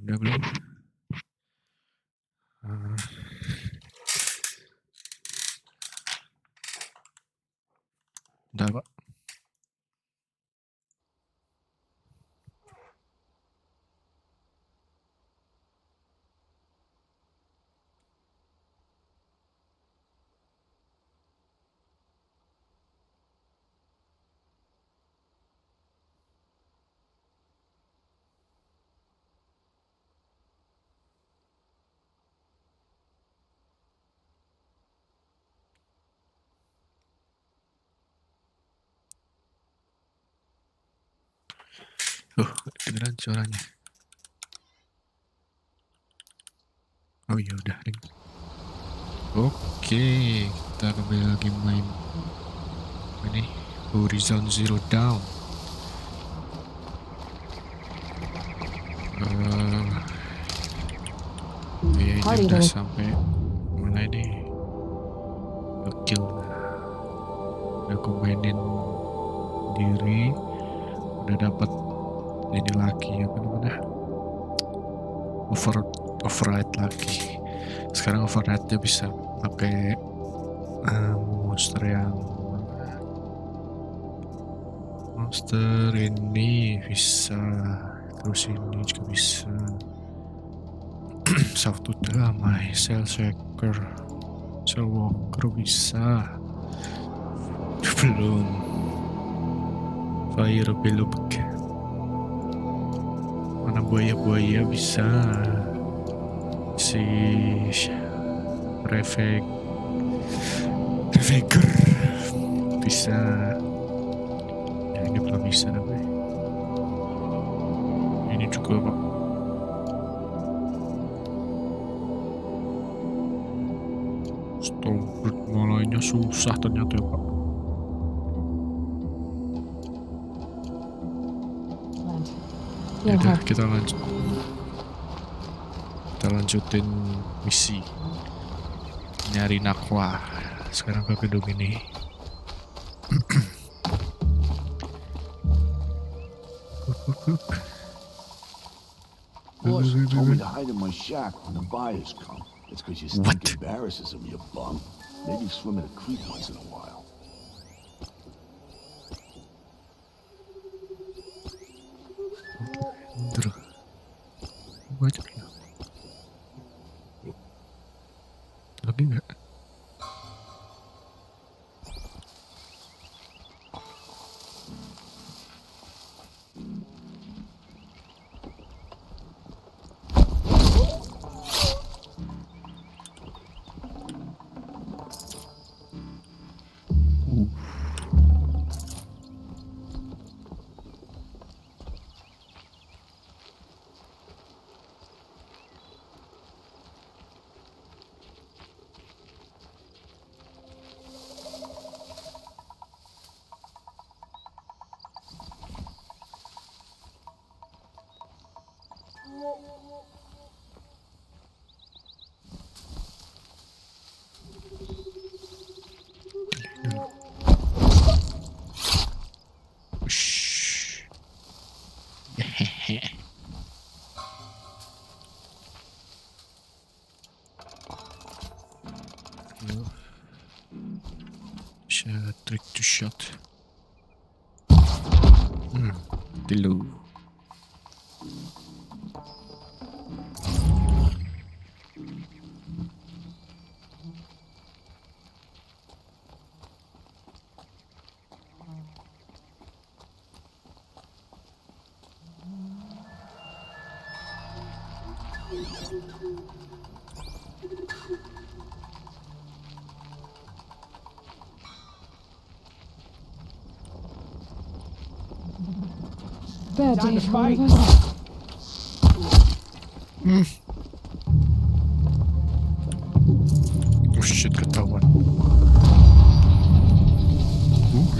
Udah belum? Udah Pak. Kedengeran suaranya. Oh iya udah ring. Oke, kita kembali lagi main ini Horizon Zero Dawn. Ini udah sampai mulai nih ngekill. Udah aku mainin diri, udah dapat ini lagi apa namanya, override lagi. Sekarang override-nya bisa pakai monster ini bisa, terus ini juga bisa. Sabtu damai, cell shaker, cell walker bisa. Belum fire belobek, mana buaya bisa, si Reveger bisa. Ya, ini belum bisa namanya. Ini juga Pak. Stormbird mulainya susah ternyata ya Pak. Yaudah, kita lanjutin misi nyari Nakwa. Sekarang ke gedung ini. Boss told me to hide in my shack when the buyers come. It's because you stink embarrasses them, you bum. Maybe swim in a creek once in a while. Banyak ya. Lagi nggak? Trick to shot. Dulu. Bad day for all of us. Oh shit, ketahuan.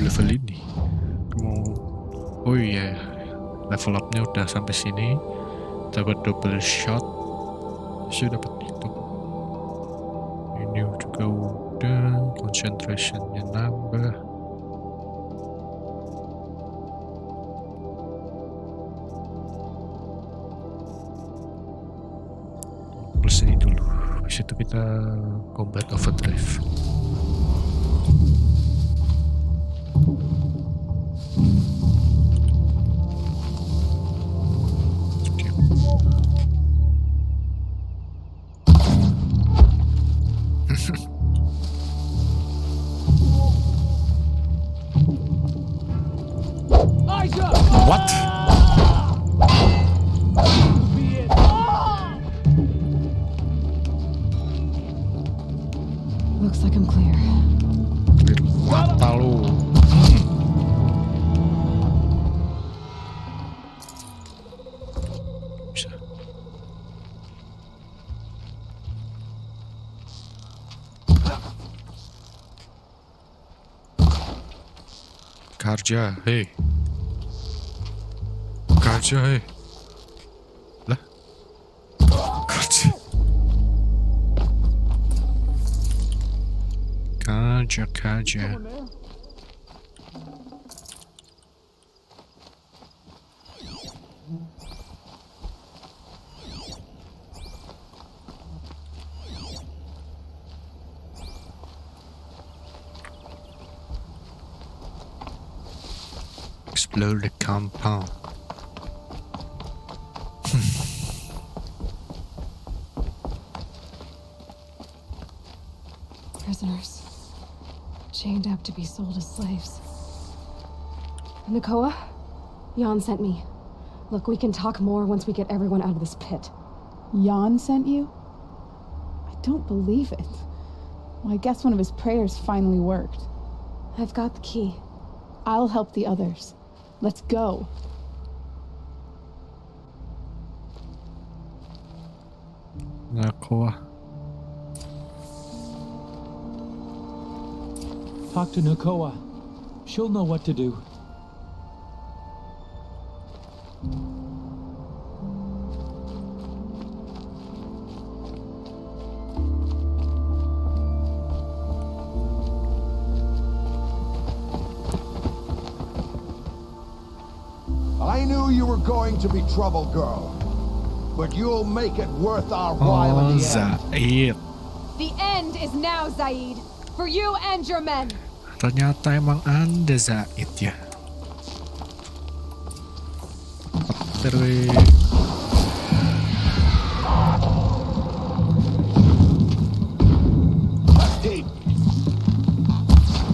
Level ini. Oh iya, level up-nya udah sampai sini. Dapat double shot. Sudah dapat itu. Ini juga udah, concentration-nya nambah. Habis itu kita combat overdrive. Oke. What? Looks like I'm clear. Clear mata lu. Bisa. Kerja, hei. Kerja, hei. Lah. Kerja. Kerja. Explore the compound. Prisoners. Chained up to be sold as slaves. Nakoa? Jan sent me. Look, we can talk more once we get everyone out of this pit. Jan sent you? I don't believe it. Well, I guess one of his prayers finally worked. I've got the key. I'll help the others. Let's go. Nakoa. Talk to Nakoa. She'll know what to do. I knew you were going to be trouble, girl. But you'll make it worth our while in the end. Zaid. The end is now, Zaid. For you and your men. Ternyata emang Anda Zaid ya. Terus. Deep.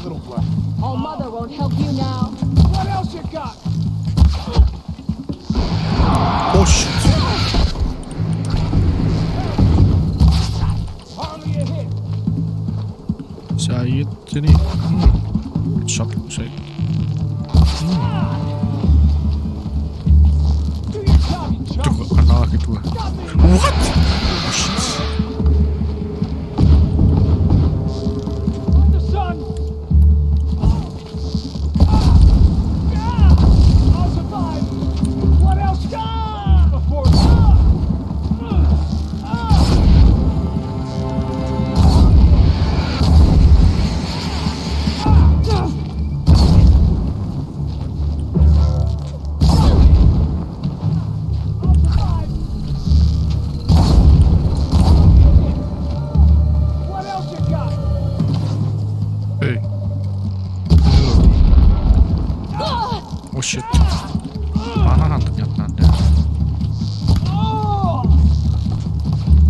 Little black. All mother won't help you now. What else you got? Oh shit. Hardly a hit. Zaid sini. Shot Zaid. Do your job, you Tuh chump. gak kena lagi dua. What? Oh shit. The sun. I'll survive. What else? Before. What else you got? Hey. Oh shit. Mana ternyata Anda.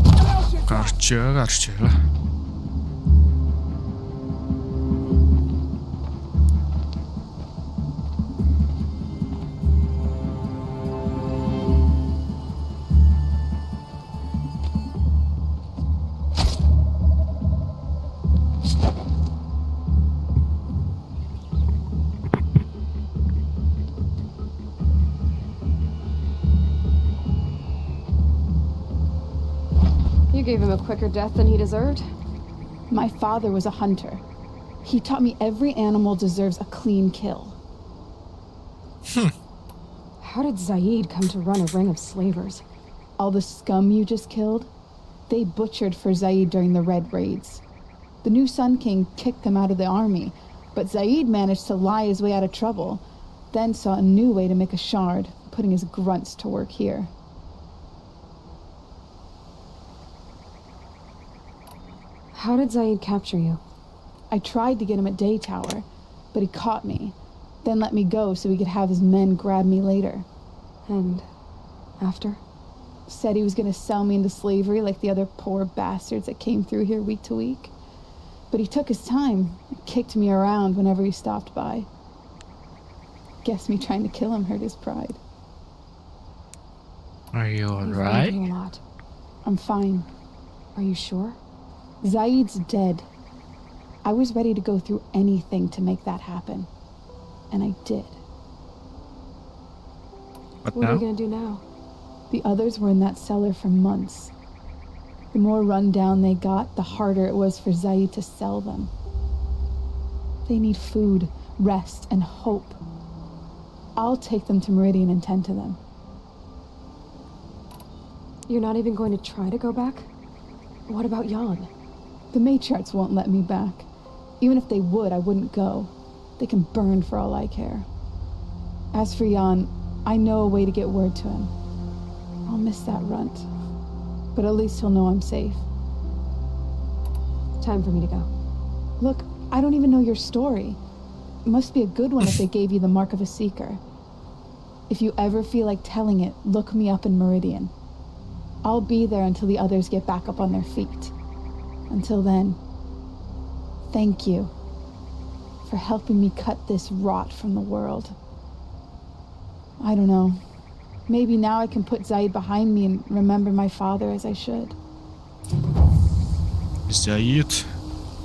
What else you got? Kerja lah. You gave him a quicker death than he deserved. My father was a hunter. He taught me every animal deserves a clean kill. How did Zaid come to run a ring of slavers? All the scum you just killed, they butchered for Zaid during the Red Raids. The new Sun King kicked them out of the army, but Zaid managed to lie his way out of trouble, then saw a new way to make a shard, putting his grunts to work here. How did Zaid capture you? I tried to get him at Day Tower, but he caught me, then let me go so he could have his men grab me later. And after? Said he was going to sell me into slavery like the other poor bastards that came through here week to week. But he took his time, kicked me around whenever he stopped by. Guess me trying to kill him hurt his pride. Are you You've been alright? through a lot. I'm fine. Are you sure? Zaid's dead. I was ready to go through anything to make that happen. And I did. What What are now? you gonna do now? The others were in that cellar for months. The more run down they got, the harder it was for Zaid to sell them. They need food, rest, and hope. I'll take them to Meridian and tend to them. You're not even going to try to go back? What about Jan? The matriarchs won't let me back. Even if they would, I wouldn't go. They can burn for all I care. As for Jan, I know a way to get word to him. I'll miss that runt. But at least he'll know I'm safe. Time for me to go. Look, I don't even know your story. It must be a good one if they gave you the mark of a seeker. If you ever feel like telling it, look me up in Meridian. I'll be there until the others get back up on their feet. Until then, thank you for helping me cut this rot from the world. I don't know. Maybe now I can put Zaid behind me and remember my father as I should. Zaid?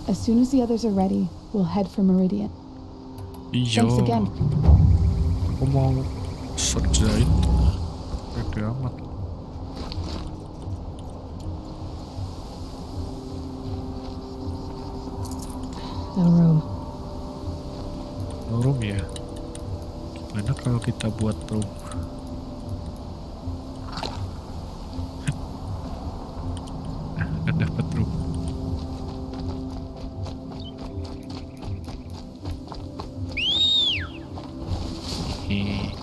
As soon as the others are ready, we'll head for Meridian. Iya. Thanks again. Aku mau search Zaid. Gede amat. No room. No room ya? Gimana kalau kita buat room? Nggak dapat room. Hehehe.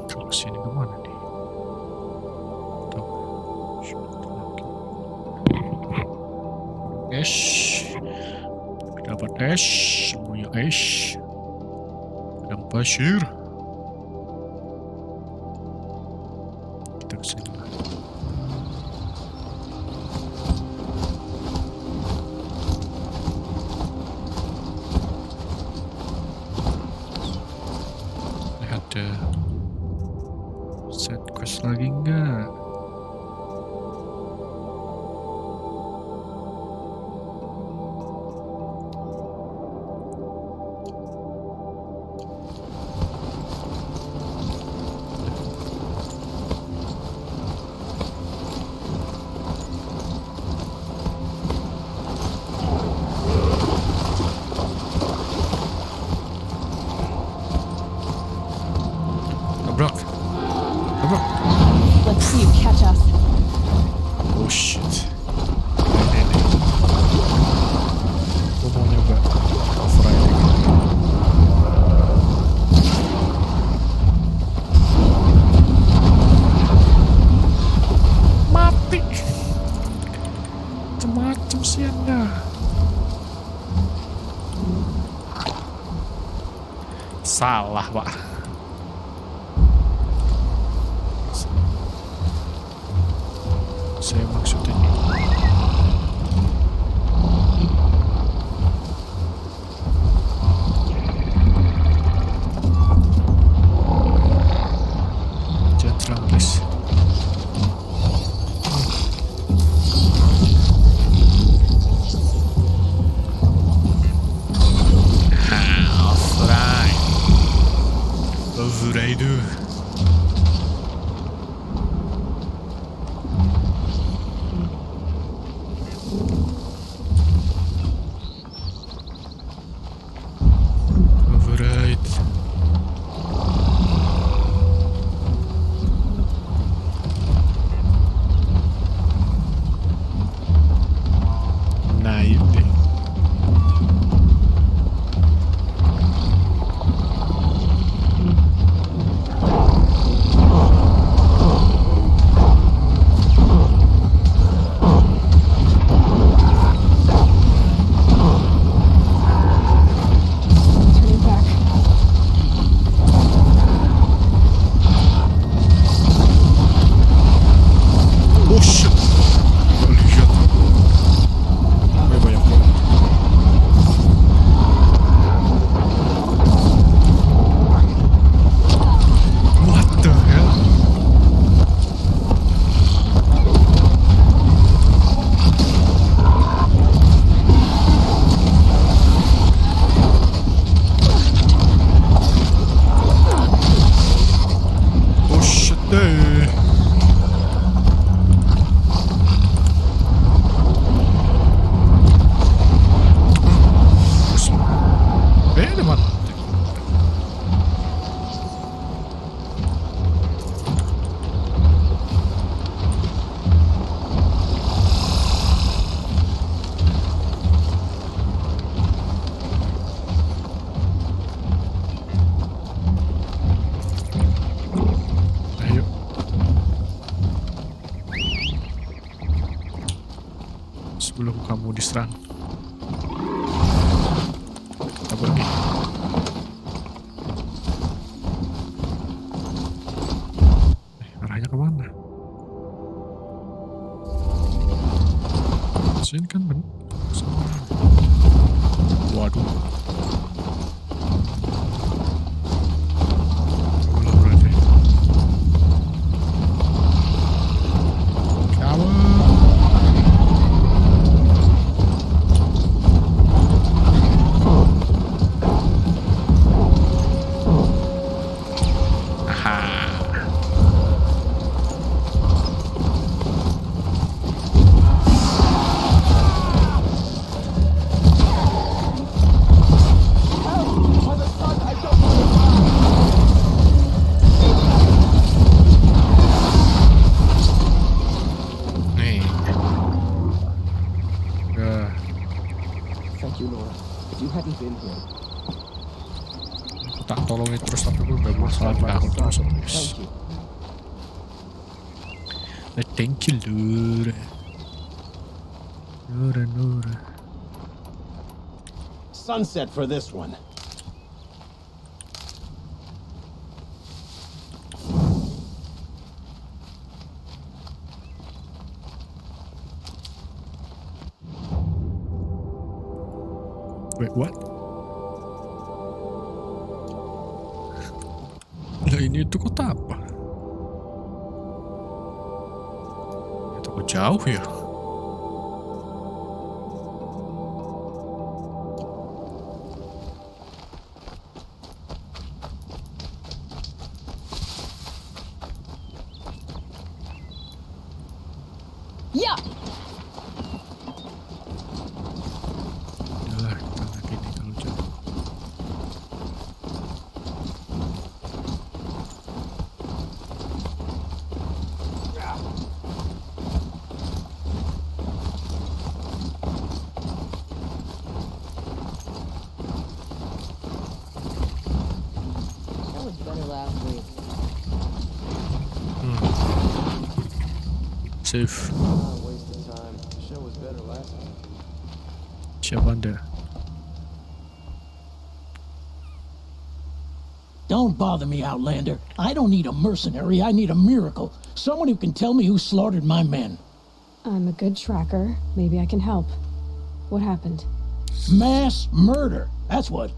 Kalau sini kemana nih? Tuh, satu lagi. Es, dapat es, semuanya es. Ada pasir. Kita kesini. Ada set quest lagi enggak? Tabrak. Tabrak. Let's see you catch us. Oh shit. Ini. Gue mau nyoba off-riding. Mati. Macem-macem sih anda. Salah pak. Saya maksudnya jangan terang please. Alright. Override. Override. Nah itu. kamu diserang. Kita pergi. Arahnya kemana? Sini kan bener. Waduh. Ulah berarti. Kamu. Thank you, Laura. If you hadn't been here. Aku tak tolongin terus tapi gue gak masalah aku terus. Thank you. Thank you, Laura. Laura. Sunset for this one. Wait, what? Lah ini itu kota apa? Itu kok jauh ya? Ya! Yalah, kita lagi nih kalau jauh. That was better last week. Safe. Waste of time. The show was better last week. Siapa anda? Don't bother me, Outlander. I don't need a mercenary. I need a miracle. Someone who can tell me who slaughtered my men. I'm a good tracker. Maybe I can help. What happened? Mass murder. That's what.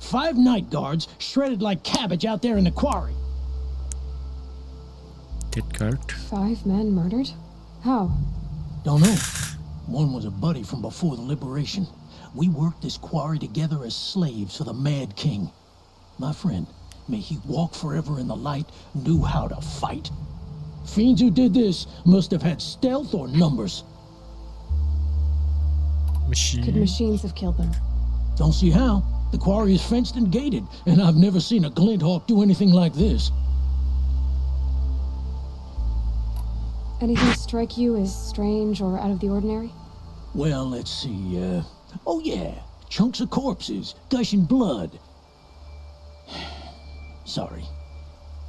5 night guards shredded like cabbage out there in the quarry. Dead guard. 5 men murdered? How? Don't know. One was a buddy from before the liberation. We worked this quarry together as slaves for the Mad King. My friend, may he walk forever in the light, knew how to fight. Fiends who did this must have had stealth or numbers. Could machines have killed them? Don't see how. The quarry is fenced and gated, and I've never seen a glint hawk do anything like this. Anything strike you as strange or out of the ordinary? Well, let's see, oh yeah, chunks of corpses, gushing blood. Sorry.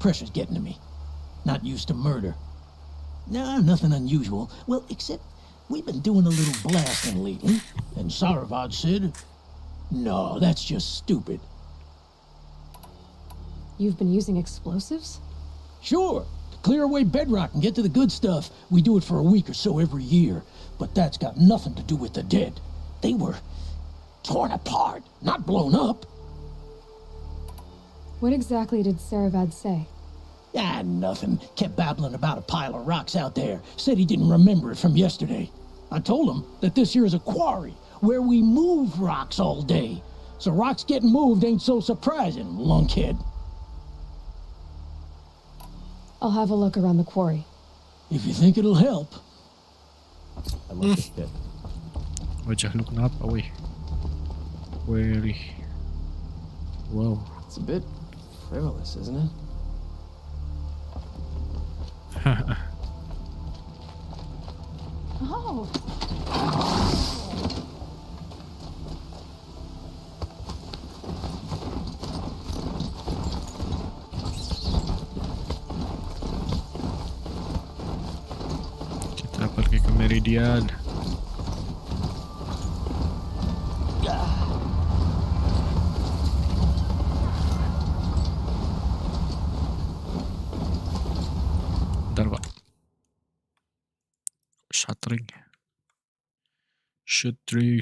Pressure's getting to me. Not used to murder. Nah, nothing unusual. Well, except we've been doing a little blasting lately, and Saravad said, no, that's just stupid. You've been using explosives? Sure, to clear away bedrock and get to the good stuff, we do it for a week or so every year. But that's got nothing to do with the dead. They were torn apart, not blown up. What exactly did Saravad say? Ah, nothing. Kept babbling about a pile of rocks out there. Said he didn't remember it from yesterday. I told him that this here is a quarry where we move rocks all day. So rocks getting moved ain't so surprising, lunkhead. I'll have a look around the quarry. If you think it'll help. I love this bit. Wajah lu kenapa, weh? Wih. Wow. It's a bit frivolous, isn't it? Oh, Kita pergi ke Meridian. Bentar pak. Shuttering. Shuttering.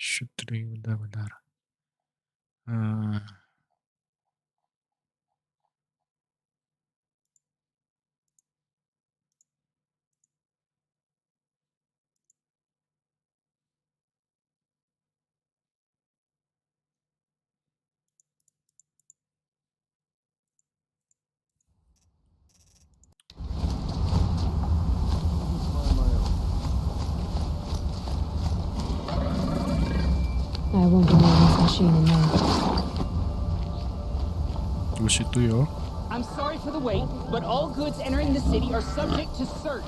Shuttering, bentar. I won't delay this machine in there. Tunggu situ ya. I'm sorry for the wait, but all goods entering the city are subject to search.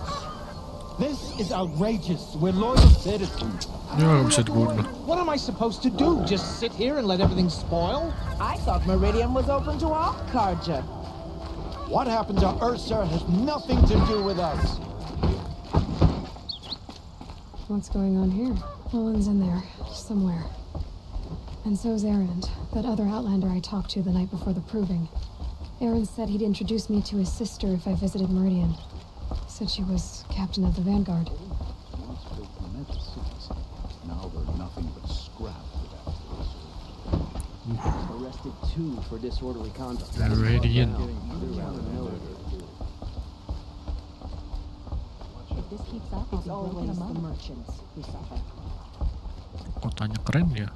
This is outrageous. We're loyal citizens. Ini nggak bisa dibunuh. What am I supposed to do? Just sit here and let everything spoil? I thought Meridian was open to all Carja. What happened to Ursa has nothing to do with us. What's going on here? Owen's in there, somewhere. And so's Erend, that other Outlander I talked to the night before the proving. Erend said he'd introduce me to his sister if I visited Meridian. Said she was captain of the Vanguard. Once built immense cities. Now they're nothing but scrap without Arrested 2 for disorderly conduct. Meridian. If this keeps up, it's always the merchants who suffer. Kotanya keren ya.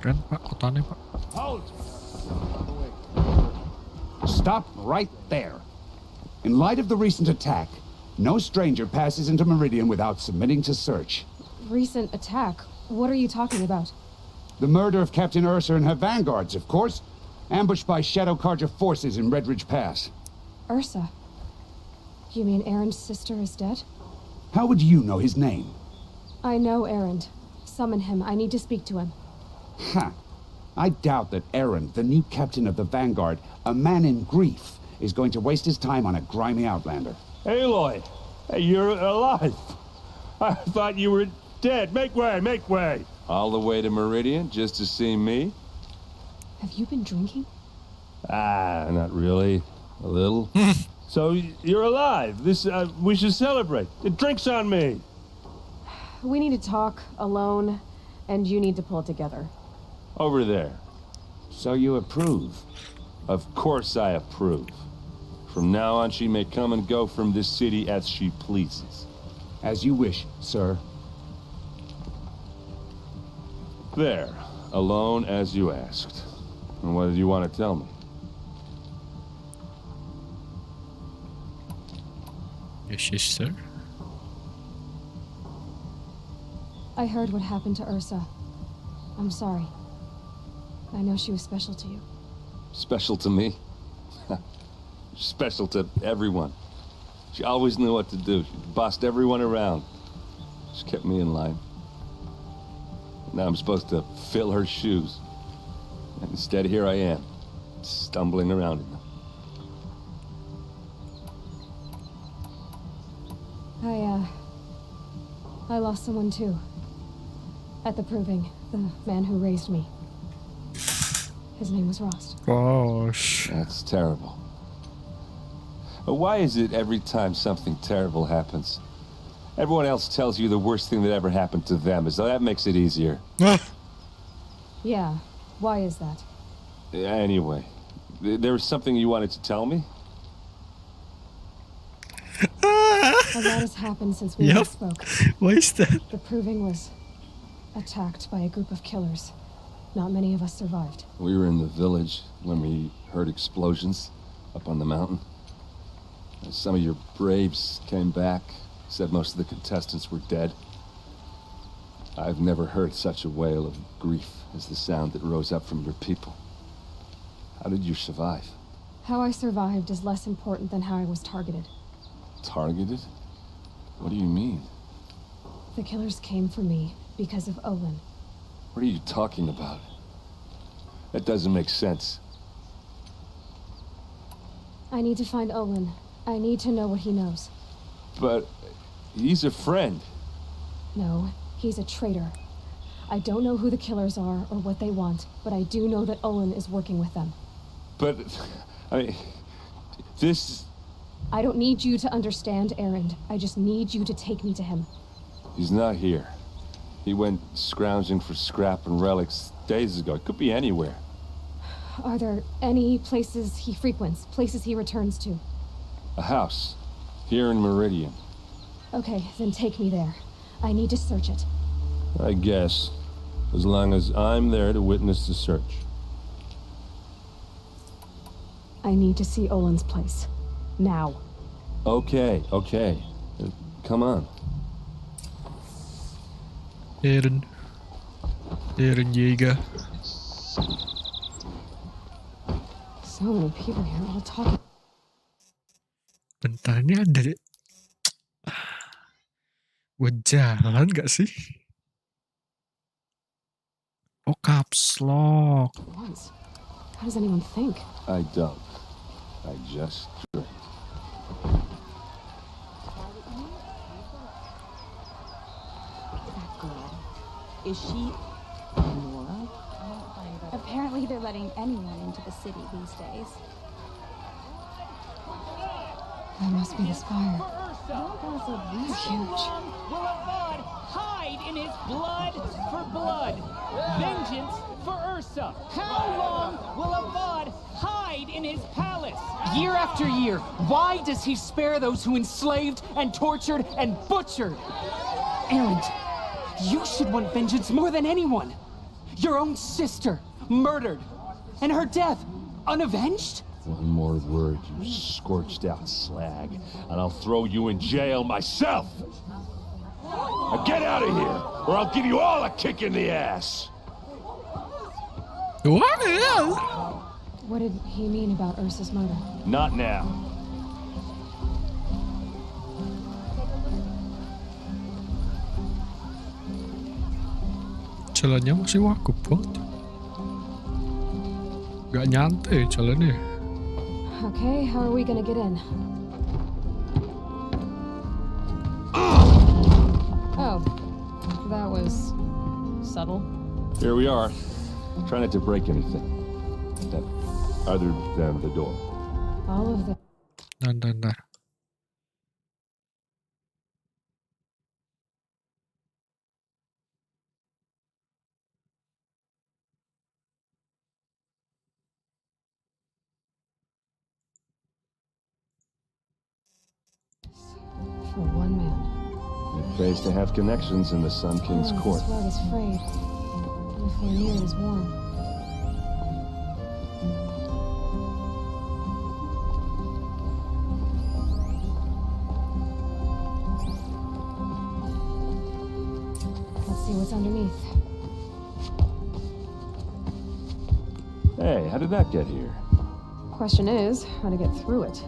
Keren pak, kotanya pak. Stop right there. In light of the recent attack, no stranger passes into Meridian without submitting to search. Recent attack? What are you talking about? The murder of Captain Ursa and her vanguards, of course. Ambushed by Shadow Carja forces in Red Ridge Pass. Ursa? You mean Erend's sister is dead? How would you know his name? I know Erend. Summon him. I need to speak to him. Ha! I doubt that Erend, the new captain of the Vanguard, a man in grief, is going to waste his time on a grimy outlander. Aloy, hey, you're alive. I thought you were dead. Make way, make way. All the way to Meridian just to see me? Have you been drinking? Ah, not really. A little. So you're alive. This we should celebrate. The drink's on me. We need to talk alone, and you need to pull it together. Over there. So you approve? Of course I approve. From now on, she may come and go from this city as she pleases. As you wish, sir. There, alone as you asked. And what did you want to tell me? Your sister? I heard what happened to Ursa. I'm sorry. I know she was special to you. Special to me? Special to everyone. She always knew what to do. She bossed everyone around. She kept me in line. Now I'm supposed to fill her shoes. And instead, here I am, stumbling around in them. I lost someone too. At the proving, the man who raised me. His name was Rost. Gosh. That's terrible. But why is it every time something terrible happens, everyone else tells you the worst thing that ever happened to them, as though that makes it easier? Yeah, why is that? Anyway, there was something you wanted to tell me? A lot has happened since we last spoke. Why is that? The proving was attacked by a group of killers. Not many of us survived. We were in the village when we heard explosions up on the mountain. Some of your braves came back, said most of the contestants were dead. I've never heard such a wail of grief as the sound that rose up from your people. How did you survive? How I survived is less important than how I was targeted. Targeted? What do you mean? The killers came for me because of Olin. What are you talking about? That doesn't make sense. I need to find Olin. I need to know what he knows. But he's a friend. No, he's a traitor. I don't know who the killers are or what they want, but I do know that Olin is working with them. But, I mean, this... I don't need you to understand, Erend. I just need you to take me to him. He's not here. He went scrounging for scrap and relics days ago. It could be anywhere. Are there any places he frequents, places he returns to? A house. Here in Meridian. Okay, then take me there. I need to search it. I guess. As long as I'm there to witness the search. I need to see Olin's place. Now. Okay. Come on. Eren Jaeger. So many people here all talking. Bentar, ini ada deh. Gue jalan gak sih? Oh, caps lock. Once. How does anyone think? I don't. I just drink. That girl. Is she Nora? Apparently they're letting anyone into the city these days. That must be the spire. It's huge. Will Avad hide in his blood for blood? Vengeance for Ursa. How long will Avad hide in his palace? Year after year, why does he spare those who enslaved and tortured and butchered? Erend, you should want vengeance more than anyone. Your own sister, murdered, and her death, unavenged? One more word, you scorched out slag, and I'll throw you in jail myself! Now get out of here, or I'll give you all a kick in the ass! What did he mean about Ursa's murder? Not now. Jalannya masih wakub banget. Gak nyantai jalannya. Okay, how are we gonna get in? Oh, that was subtle. Here we are. Try not to break anything. Other than the door. All of the... Ntar. For one man. It pays to have connections in the Sun King's court. This rug is frayed. And if we're near it is warm. Let's see what's underneath. Hey, how did that get here? Question is, how to get through it.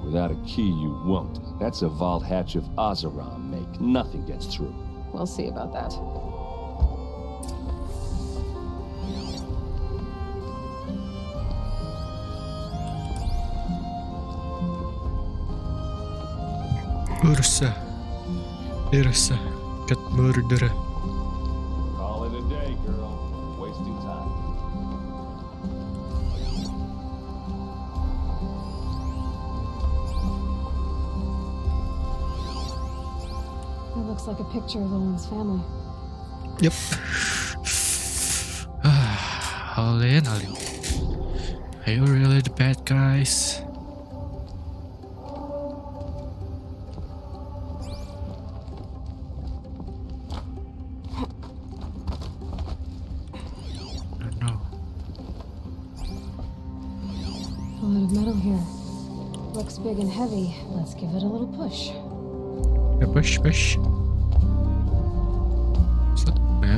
Without a key, you won't. That's a vault hatch of Azeram make. Nothing gets through. We'll see about that. Ursa got murdered. Call it a day, girl. Wasting time. That looks like a picture of Olin's family. Yep. Olin. Are you really the bad guys? A lot of metal here. Looks big and heavy. Let's give it a little push. A push.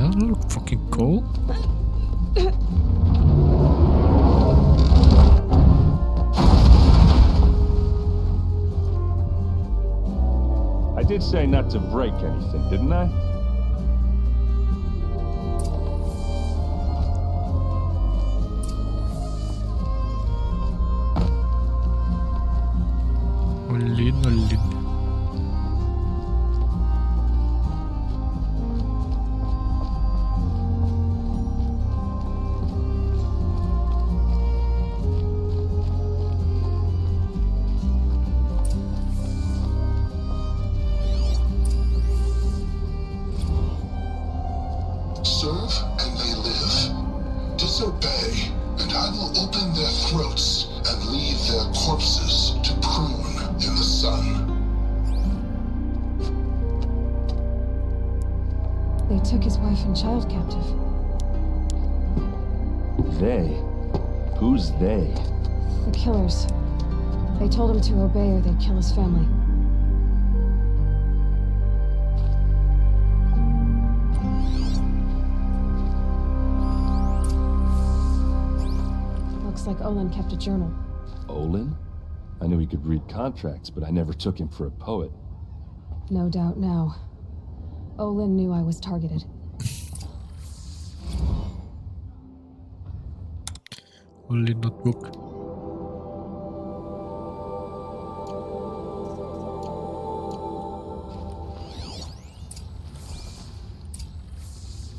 hell? Look fucking cold. I did say not to break anything, didn't I? Olin. Serve and they live. Disobey, and I will open their throats and leave their corpses to prune in the sun. They took his wife and child captive. They? Who's they? The killers. They told him to obey or they'd kill his family. Looks like Olin kept a journal. Olin? I knew he could read contracts, but I never took him for a poet. No doubt now. Olin knew I was targeted. Olin notebook.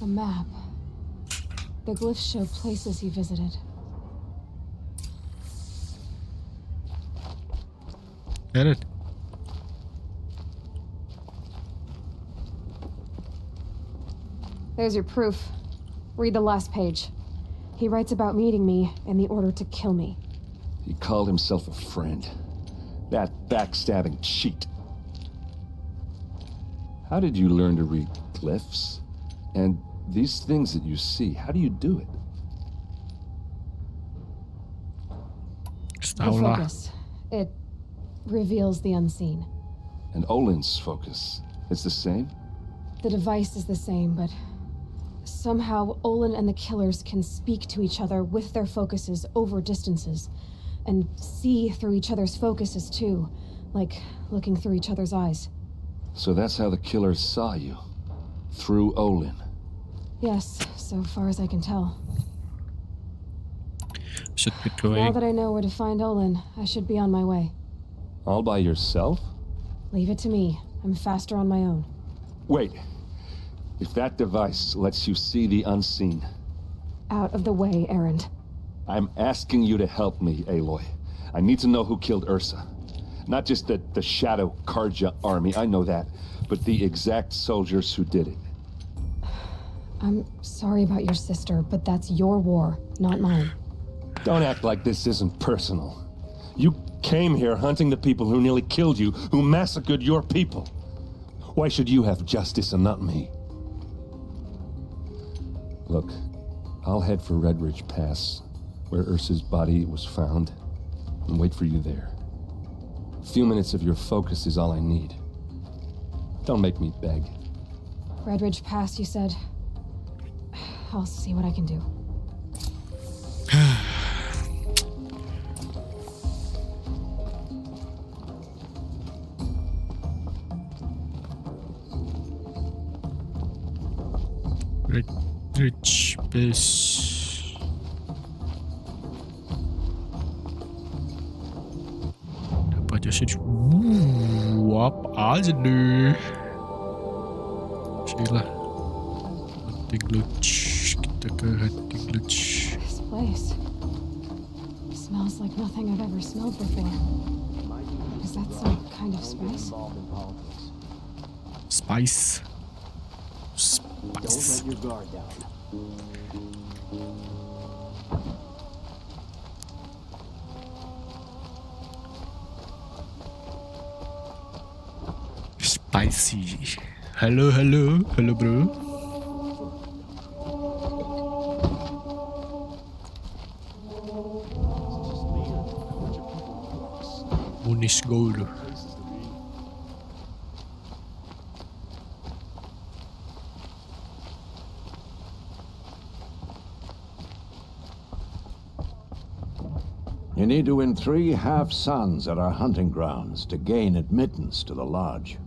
A map. The glyphs show places he visited. Get it? There's your proof. Read the last page. He writes about meeting me and the order to kill me. He called himself a friend. That backstabbing cheat. How did you learn to read glyphs? And these things that you see, how do you do it? The focus. It reveals the unseen. And Olin's focus, it's the same? The device is the same, but somehow Olin and the killers can speak to each other with their focuses over distances, and see through each other's focuses too, like looking through each other's eyes. So that's how the killers saw you? Through Olin? Yes, so far as I can tell. Should be going. Now that I know where to find Olin, I should be on my way. All by yourself? Leave it to me. I'm faster on my own. Wait. If that device lets you see the unseen... Out of the way, Erend. I'm asking you to help me, Aloy. I need to know who killed Ursa. Not just the Shadow Karja army, I know that, but the exact soldiers who did it. I'm sorry about your sister, but that's your war, not mine. Don't act like this isn't personal. You came here hunting the people who nearly killed you, who massacred your people. Why should you have justice and not me? Look, I'll head for Red Ridge Pass, where Ursa's body was found, and wait for you there. A few minutes of your focus is all I need. Don't make me beg. Red Ridge Pass, you said? I'll see what I can do. Rich base. Apa aja sih? Apa aja nih? Sila. Hunting Lodge. Kita ke Hunting Lodge. This place smells like nothing I've ever smelled before. Is that some kind of spice? Spice. Don't let your guard down. Spicy. Hello, bro. Munis gold. You need to win 3 half-suns at our hunting grounds to gain admittance to the lodge.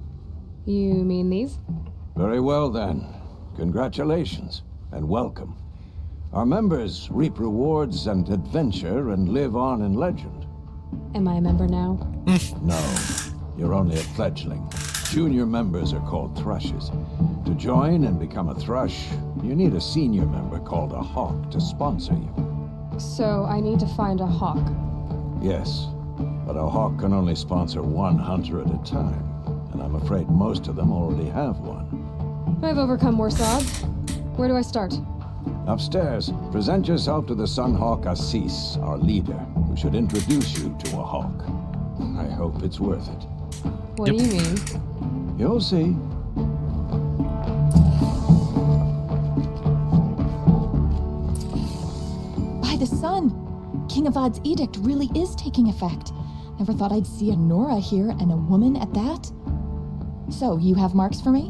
You mean these? Very well, then. Congratulations, and welcome. Our members reap rewards and adventure and live on in legend. Am I a member now? No, you're only a fledgling. Junior members are called thrushes. To join and become a thrush, you need a senior member called a hawk to sponsor you. So I need to find a hawk. Yes, but a hawk can only sponsor 1 hunter at a time, and I'm afraid most of them already have one. I've overcome worse odds. Where do I start? Upstairs, present yourself to the Sunhawk Assis, our leader, who should introduce you to a hawk. I hope it's worth it. What do you mean? You'll see. By the sun! King Avad's edict really is taking effect. Never thought I'd see a Nora here, and a woman at that. So, you have marks for me?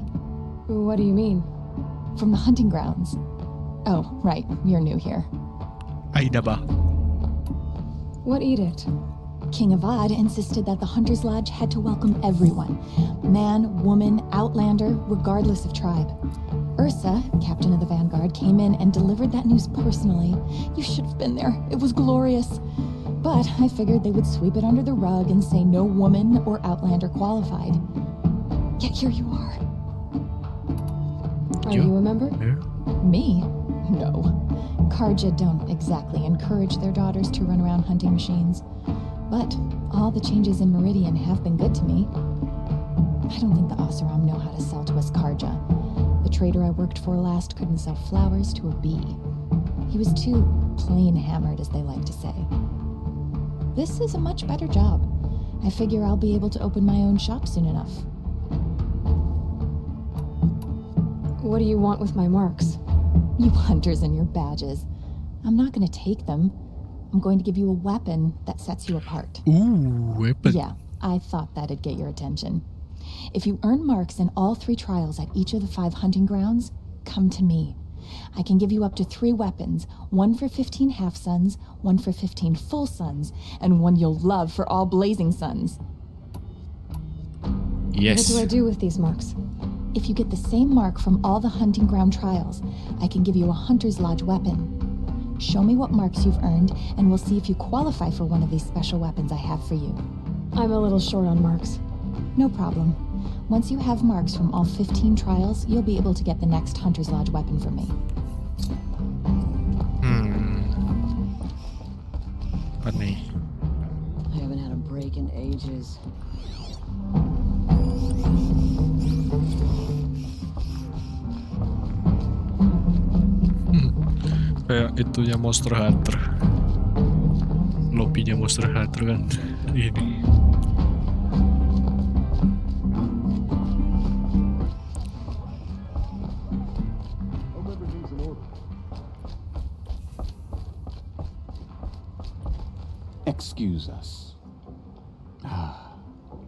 What do you mean? From the hunting grounds. Oh, right, you're new here. Aida ba? What edict? King Avad insisted that the Hunter's Lodge had to welcome everyone. Man, woman, outlander, regardless of tribe. Ursa, captain of the Vanguard, came in and delivered that news personally. You should have been there. It was glorious. But I figured they would sweep it under the rug and say no woman or outlander qualified. Yet here you are. Are you a member? Me? No. Karja don't exactly encourage their daughters to run around hunting machines. But all the changes in Meridian have been good to me. I don't think the Oseram know how to sell to us Karja. The trader I worked for last couldn't sell flowers to a bee. He was too plain hammered, as they like to say. This is a much better job. I figure I'll be able to open my own shop soon enough. What do you want with my marks? You hunters and your badges. I'm not going to take them. I'm going to give you a weapon that sets you apart. Ooh, weapon. Yeah, I thought that'd get your attention. If you earn marks in all 3 trials at each of the 5 hunting grounds, come to me. I can give you up to 3 weapons, 1 for 15 half-suns, 1 for 15 full suns, and 1 you'll love for all blazing suns. Yes. What do I do with these marks? If you get the same mark from all the hunting ground trials, I can give you a Hunter's Lodge weapon. Show me what marks you've earned, and we'll see if you qualify for one of these special weapons I have for you. I'm a little short on marks. No problem. Once you have marks from all 15 trials, you'll be able to get the next Hunter's Lodge weapon from me. Funny. I haven't had a break in ages. Kayak itunya Monster Hunter. Lobbynya Monster Hunter kan. Ini. Excuse us.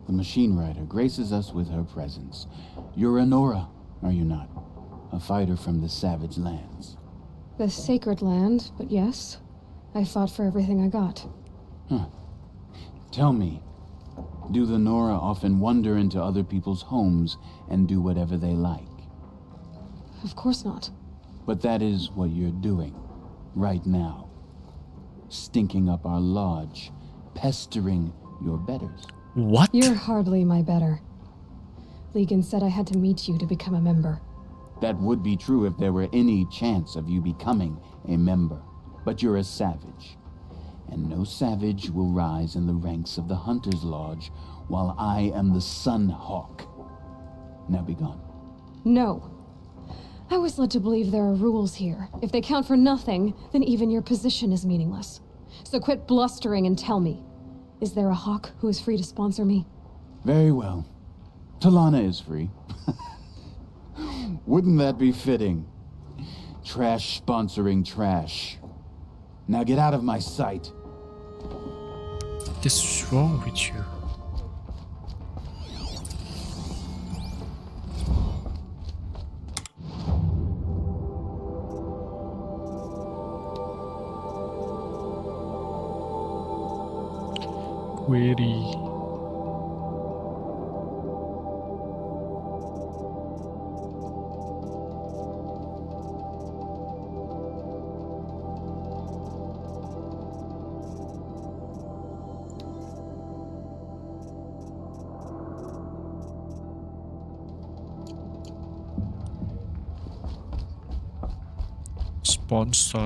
The machine rider graces us with her presence. You're a Nora, are you not? A fighter from the savage lands. The sacred land, but yes. I fought for everything I got. Tell me, do the Nora often wander into other people's homes and do whatever they like? Of course not. But that is what you're doing, right now. Stinking up our lodge, pestering your betters. What? You're hardly my better. Legan said I had to meet you to become a member. That would be true if there were any chance of you becoming a member. But you're a savage. And no savage will rise in the ranks of the Hunter's Lodge while I am the Sun Hawk. Now be gone. No. I was led to believe there are rules here. If they count for nothing, then even your position is meaningless. So quit blustering and tell me. Is there a hawk who is free to sponsor me? Very well. Talana is free. Wouldn't that be fitting? Trash sponsoring trash. Now get out of my sight. What is wrong with you? Query. Sponsor.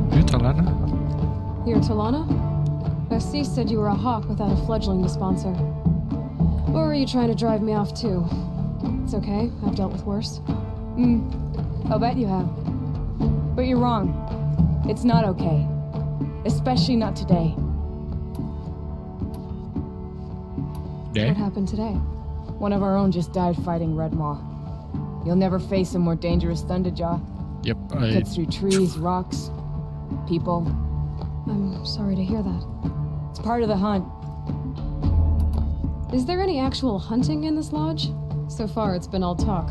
You Talana? You're Talana? Assis said you were a hawk without a fledgling to sponsor. Or are you trying to drive me off too? It's okay, I've dealt with worse. I'll bet you have. But you're wrong. It's not okay. Especially not today. What happened today? One of our own just died fighting Red Maw. You'll never face a more dangerous Thunderjaw. Yep, Cuts through trees, rocks, people. I'm sorry to hear that. It's part of the hunt. Is there any actual hunting in this lodge? So far, it's been all talk.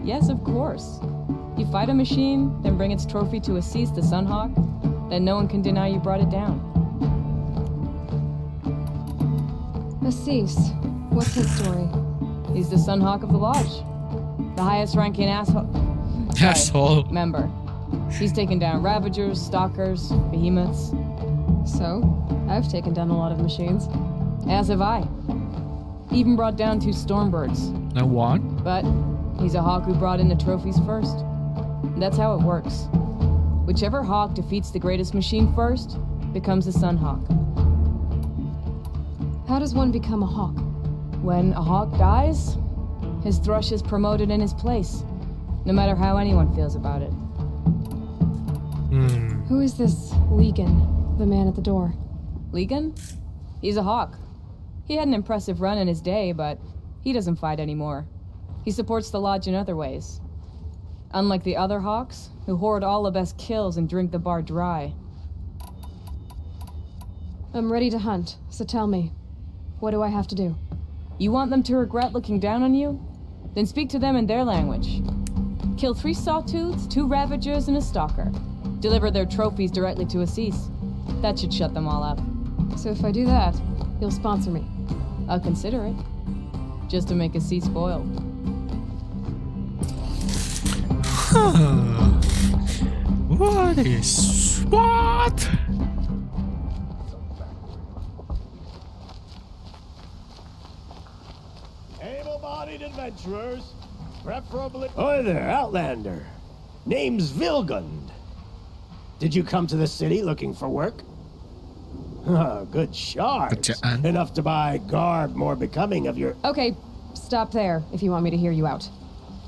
Yes, of course. You fight a machine, then bring its trophy to Assis the Sunhawk, then no one can deny you brought it down. Assis, what's his story? He's the Sunhawk of the lodge. The highest ranking asshole. Member. He's taken down Ravagers, Stalkers, Behemoths. So, I've taken down a lot of machines. As have I. Even brought down 2 Stormbirds. No one? But he's a hawk who brought in the trophies first. And that's how it works. Whichever hawk defeats the greatest machine first becomes the Sunhawk. How does one become a hawk? When a hawk dies, his thrush is promoted in his place, no matter how anyone feels about it. Who is this Legan, the man at the door? Legan? He's a hawk. He had an impressive run in his day, but he doesn't fight anymore. He supports the lodge in other ways. Unlike the other hawks, who hoard all the best kills and drink the bar dry. I'm ready to hunt, so tell me, what do I have to do? You want them to regret looking down on you? Then speak to them in their language. Kill 3 Sawtooths, 2 Ravagers, and a Stalker. Deliver their trophies directly to Assis. That should shut them all up. So if I do that, you'll sponsor me? I'll consider it. Just to make Assis spoiled. What is... What? Able-bodied adventurers, preferably... Hi there, Outlander. Name's Vilgund. Did you come to the city looking for work? Good shards. Enough to buy garb more becoming of your... Okay, stop there if you want me to hear you out.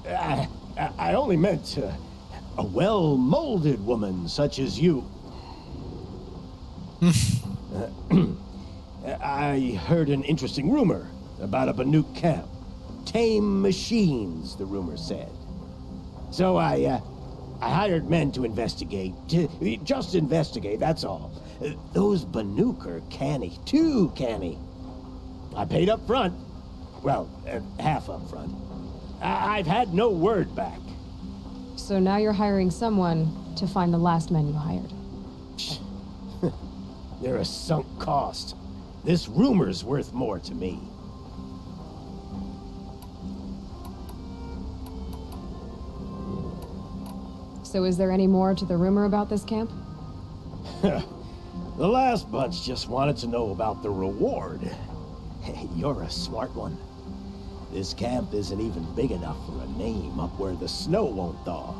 I only meant a well-molded woman such as you. I heard an interesting rumor about a Banuk camp. Tame machines, the rumor said. So I hired men to investigate. Just investigate, that's all. Those Banuk are canny, too canny. I paid up front. Well, half up front. I've had no word back. So now you're hiring someone to find the last men you hired. They're a sunk cost. This rumor's worth more to me. So is there any more to the rumor about this camp? The last bunch just wanted to know about the reward. Hey, you're a smart one. This camp isn't even big enough for a name up where the snow won't thaw.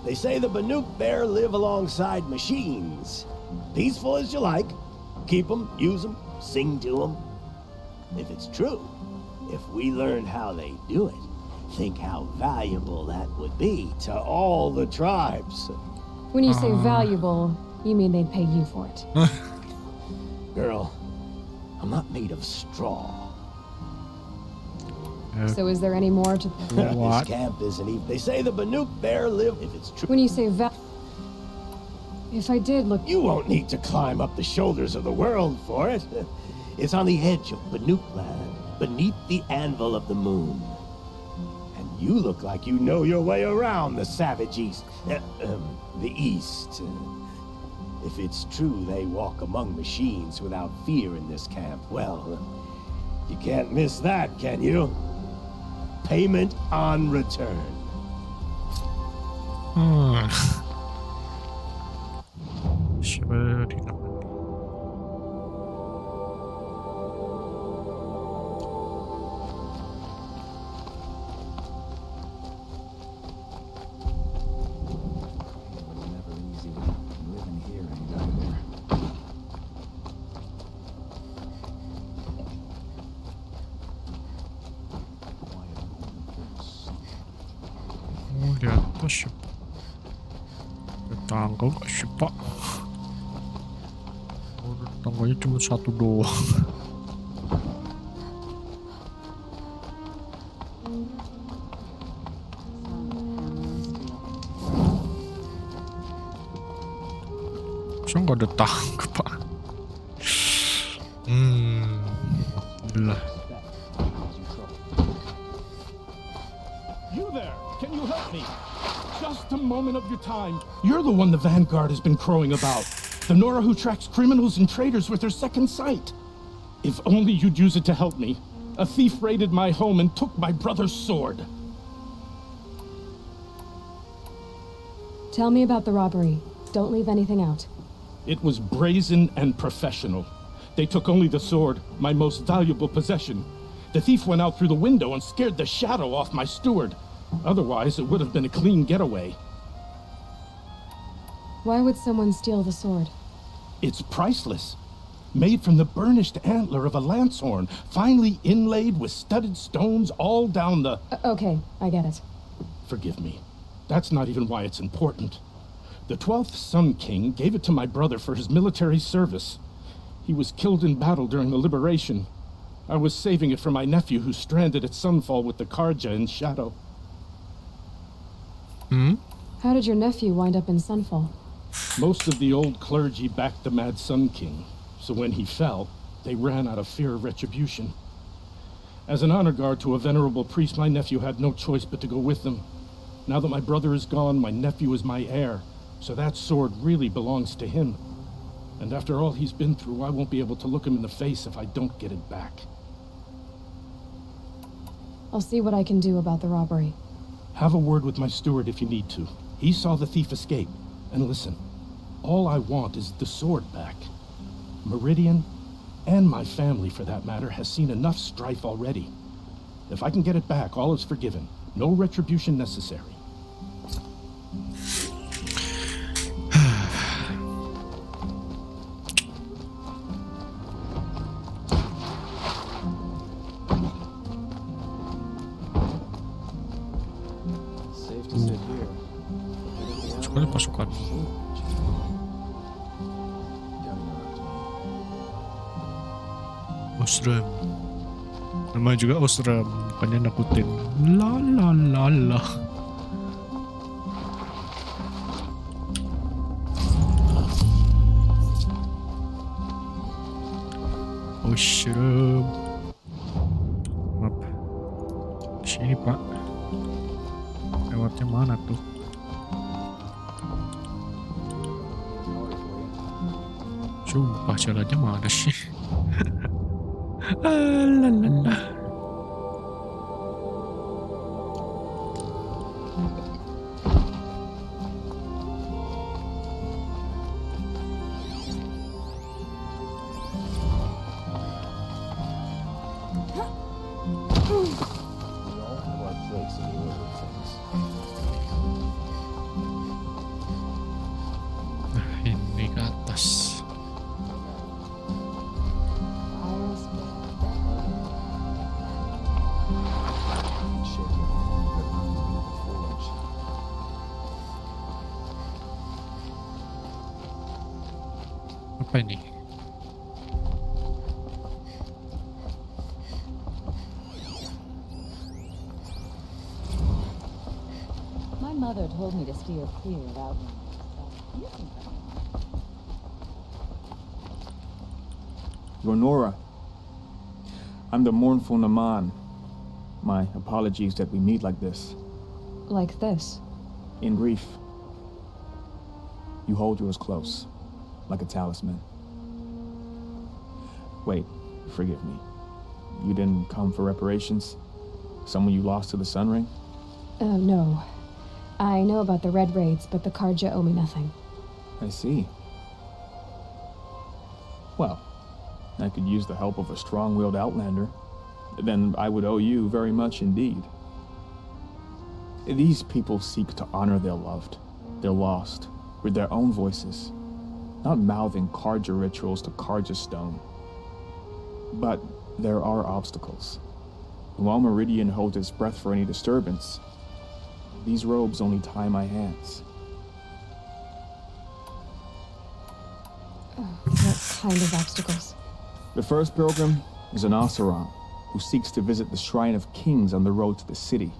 They say the Banuk there live alongside machines. Peaceful as you like. Keep them, use them, sing to them. If it's true, if we learned how they do it, think how valuable that would be to all the tribes. When you say valuable, you mean they'd pay you for it. Girl, I'm not made of straw. So is there any more to... This camp isn't even... They say the Banuk there live... If it's true... When you say if I did look... You won't need to climb up the shoulders of the world for it. It's on the edge of Banuk land, beneath the anvil of the moon. And You look like you know your way around the savage East. The East. If it's true they walk among machines without fear in this camp, well, you can't miss that, can you? Payment on return. Siapa di namanya? Oh, di atas ya. Tangga gak sih pak? Oh, tangganya cuma satu doang. So nggak ada tangga pak. Gila. You there! Can you help me? Just a moment of your time. You're the one the Vanguard has been crowing about. The Nora who tracks criminals and traitors with her second sight. If only you'd use it to help me. A thief raided my home and took my brother's sword. Tell me about the robbery. Don't leave anything out. It was brazen and professional. They took only the sword, my most valuable possession. The thief went out through the window and scared the shadow off my steward. Otherwise, it would have been a clean getaway. Why would someone steal the sword? It's priceless. Made from the burnished antler of a lancehorn, finely inlaid with studded stones all down the... Okay, I get it. Forgive me. That's not even why it's important. The 12th Sun King gave it to my brother for his military service. He was killed in battle during the liberation. I was saving it for my nephew who's stranded at Sunfall with the Karja in Shadow. How did your nephew wind up in Sunfall? Most of the old clergy backed the Mad Sun King, so when he fell, they ran out of fear of retribution. As an honor guard to a venerable priest, my nephew had no choice but to go with them. Now that my brother is gone, my nephew is my heir, so that sword really belongs to him. And after all he's been through, I won't be able to look him in the face if I don't get it back. I'll see what I can do about the robbery. Have a word with my steward if you need to. He saw the thief escape. And listen, all I want is the sword back. Meridian, and my family for that matter, has seen enough strife already. If I can get it back, all is forgiven. No retribution necessary. Sekali pasukan. Osram. Namanya juga Osram, bukannya nakutin. La la la la. Osram. Maaf. Sini Pak. Lewatnya mana tuh? Sumpah jalannya mana sih? Lalala. Ini ke atas. Apa ini? My mother told me to steer clear of outlanders. You think You're Nora. I'm the mournful Naman. My apologies that we meet like this. Like this? In grief. You hold yours close, like a talisman. Wait, forgive me. You didn't come for reparations? Someone you lost to the Sun Ring? No. I know about the Red Raids, but the Karja owe me nothing. I see. Well, I could use the help of a strong-willed outlander. Then I would owe you very much indeed. These people seek to honor their loved, their lost, with their own voices, not mouthing Karja rituals to Karja stone. But there are obstacles. While Meridian holds its breath for any disturbance, these robes only tie my hands. What kind of obstacles? The first pilgrim is an Oseram who seeks to visit the Shrine of Kings on the road to the city.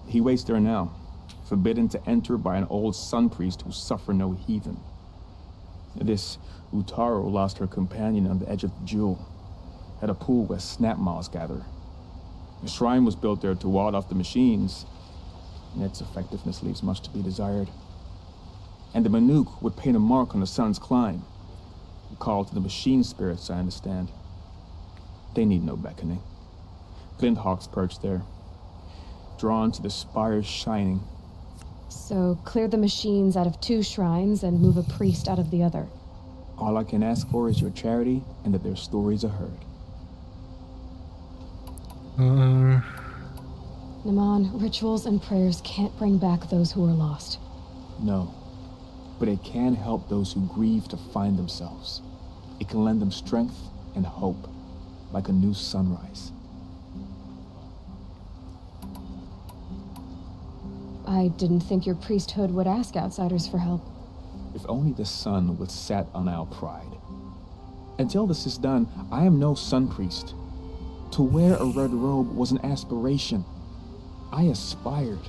He waits there now, forbidden to enter by an old sun priest who suffer no heathen. This Utaro lost her companion on the edge of the jewel, at a pool where snap moths gather. The shrine was built there to ward off the machines, and its effectiveness leaves much to be desired. And the Manuk would paint a mark on the sun's climb, a call to the machine spirits, I understand. They need no beckoning. Flint hawks perch there, drawn to the spires shining. So clear the machines out of 2 shrines and move a priest out of the other. All I can ask for is your charity and that their stories are heard. Naman, rituals and prayers can't bring back those who are lost. No, but it can help those who grieve to find themselves. It can lend them strength and hope, like a new sunrise. I didn't think your priesthood would ask outsiders for help. If only the sun would set on our pride. Until this is done, I am no sun priest. To wear a red robe was an aspiration. I aspired.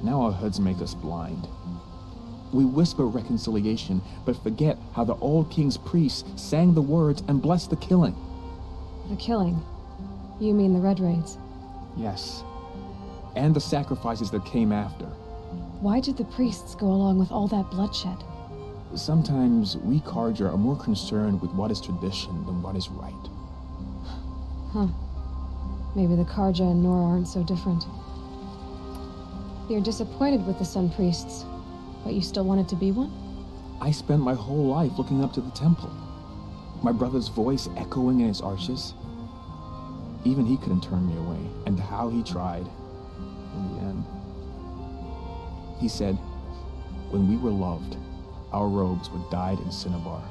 Now our hoods make us blind. We whisper reconciliation, but forget how the old king's priests sang the words and blessed the killing. The killing? You mean the Red Raids? Yes. And the sacrifices that came after. Why did the priests go along with all that bloodshed? Sometimes we Karja are more concerned with what is tradition than what is right. Huh. Maybe the Karja and Nora aren't so different. You're disappointed with the Sun Priests, but you still wanted to be one? I spent my whole life looking up to the temple. My brother's voice echoing in its arches. Even he couldn't turn me away, and how he tried. In the end, he said, when we were loved, our robes were dyed in cinnabar.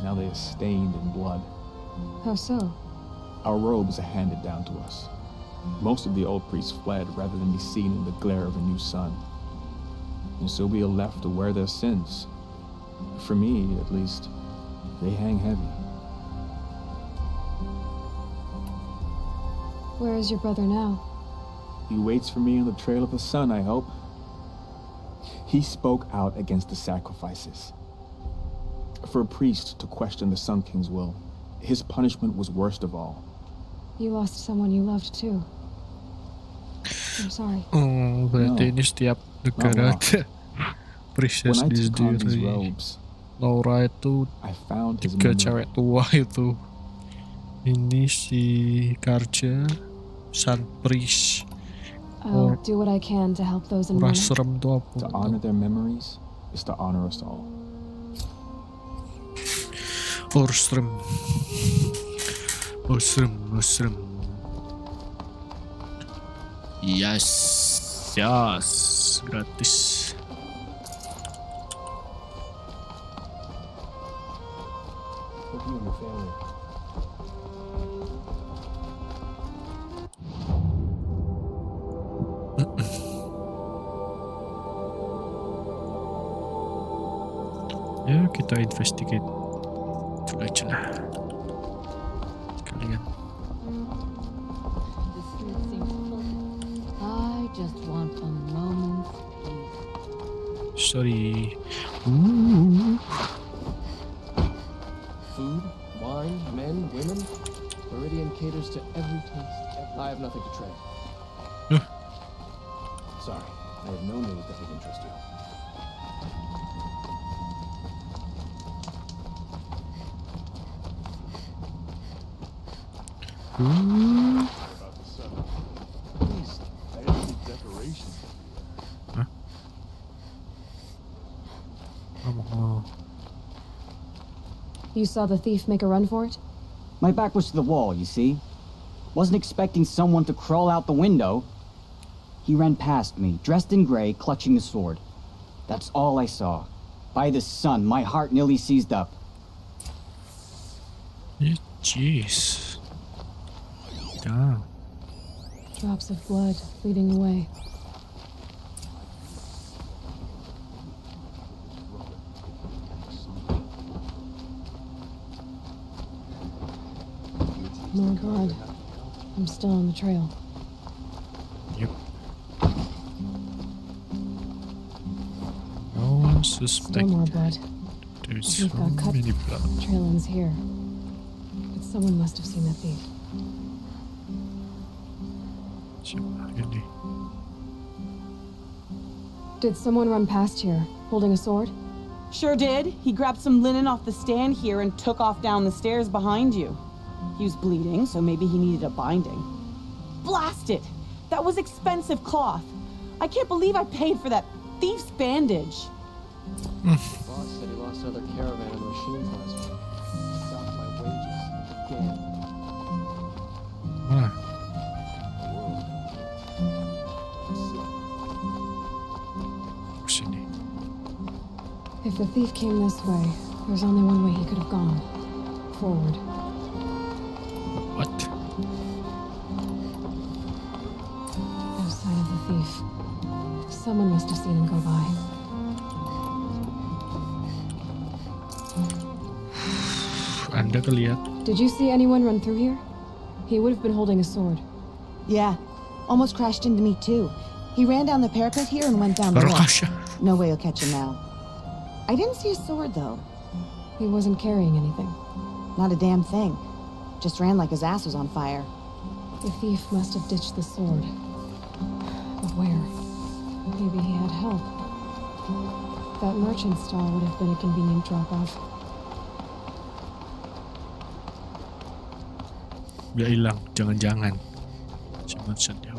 Now they are stained in blood. How so? Our robes are handed down to us. Most of the old priests fled rather than be seen in the glare of a new sun. And so we are left to wear their sins. For me, at least, they hang heavy. Where is your brother now? He waits for me on the trail of the sun, I hope. He spoke out against the sacrifices. For a priest to question the Sun King's will, his punishment was worst of all. You lost someone you loved too. I'm sorry. Oh, berarti ini setiap negara ada princess di sendiri. Laura itu 3 cewek tua itu. Ini si Karja, Sun Priest. I'll do what I can to help those in mourning. Serem tuh apa? To honor their memories is to honor us all. Orström. Yes, gratis. Hope you and your family. Ya, kita investigate itu aja lah sekalian. I just want a moment. Sorry. Food, wine, men, women. Meridian caters to every taste. I have nothing to trade. Sorry, I have no news that would interest you. About the sun. These fancy decorations. You saw the thief make a run for it? My back was to the wall, you see? Wasn't expecting someone to crawl out the window. He ran past me, dressed in gray, clutching a sword. That's all I saw. By the sun, my heart nearly seized up. Jeez. Damn. Drops of blood bleeding away. More blood. I'm still on the trail. Yep. No one suspected. Still more blood. There's We've so got cut. many blood. Trail ends here. But someone must have seen the thief. Really? Did someone run past here, holding a sword? Sure did. He grabbed some linen off the stand here and took off down the stairs behind you. He was bleeding, so maybe he needed a binding. Blast it! That was expensive cloth. I can't believe I paid for that thief's bandage. Boss said he lost another caravan of machines last week. Stopped my wages again. If the thief came this way, there's only one way he could have gone. Forward. What? No sign of the thief. Someone must have seen him go by. Anda kelihat. Did you see anyone run through here? He would have been holding a sword. Yeah. Almost crashed into me, too. He ran down the parapet here and went down the Rakasha. No way you'll catch him now. I didn't see a sword, though. He wasn't carrying anything. Not a damn thing. Just ran like his ass was on fire. The thief must have ditched the sword. But where? Maybe he had help. That merchant stall would have been a convenient drop-off. Udah hilang, jangan-jangan. Si merchant ya.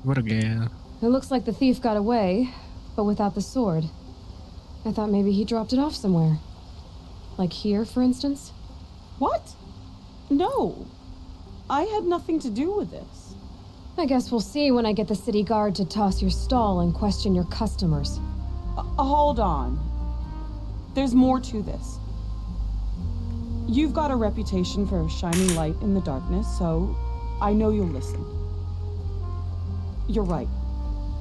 What again? It looks like the thief got away, but without the sword. I thought maybe he dropped it off somewhere. Like here, for instance? What? No. I had nothing to do with this. I guess we'll see when I get the city guard to toss your stall and question your customers. Hold on. There's more to this. You've got a reputation for shining light in the darkness, so I know you'll listen. You're right.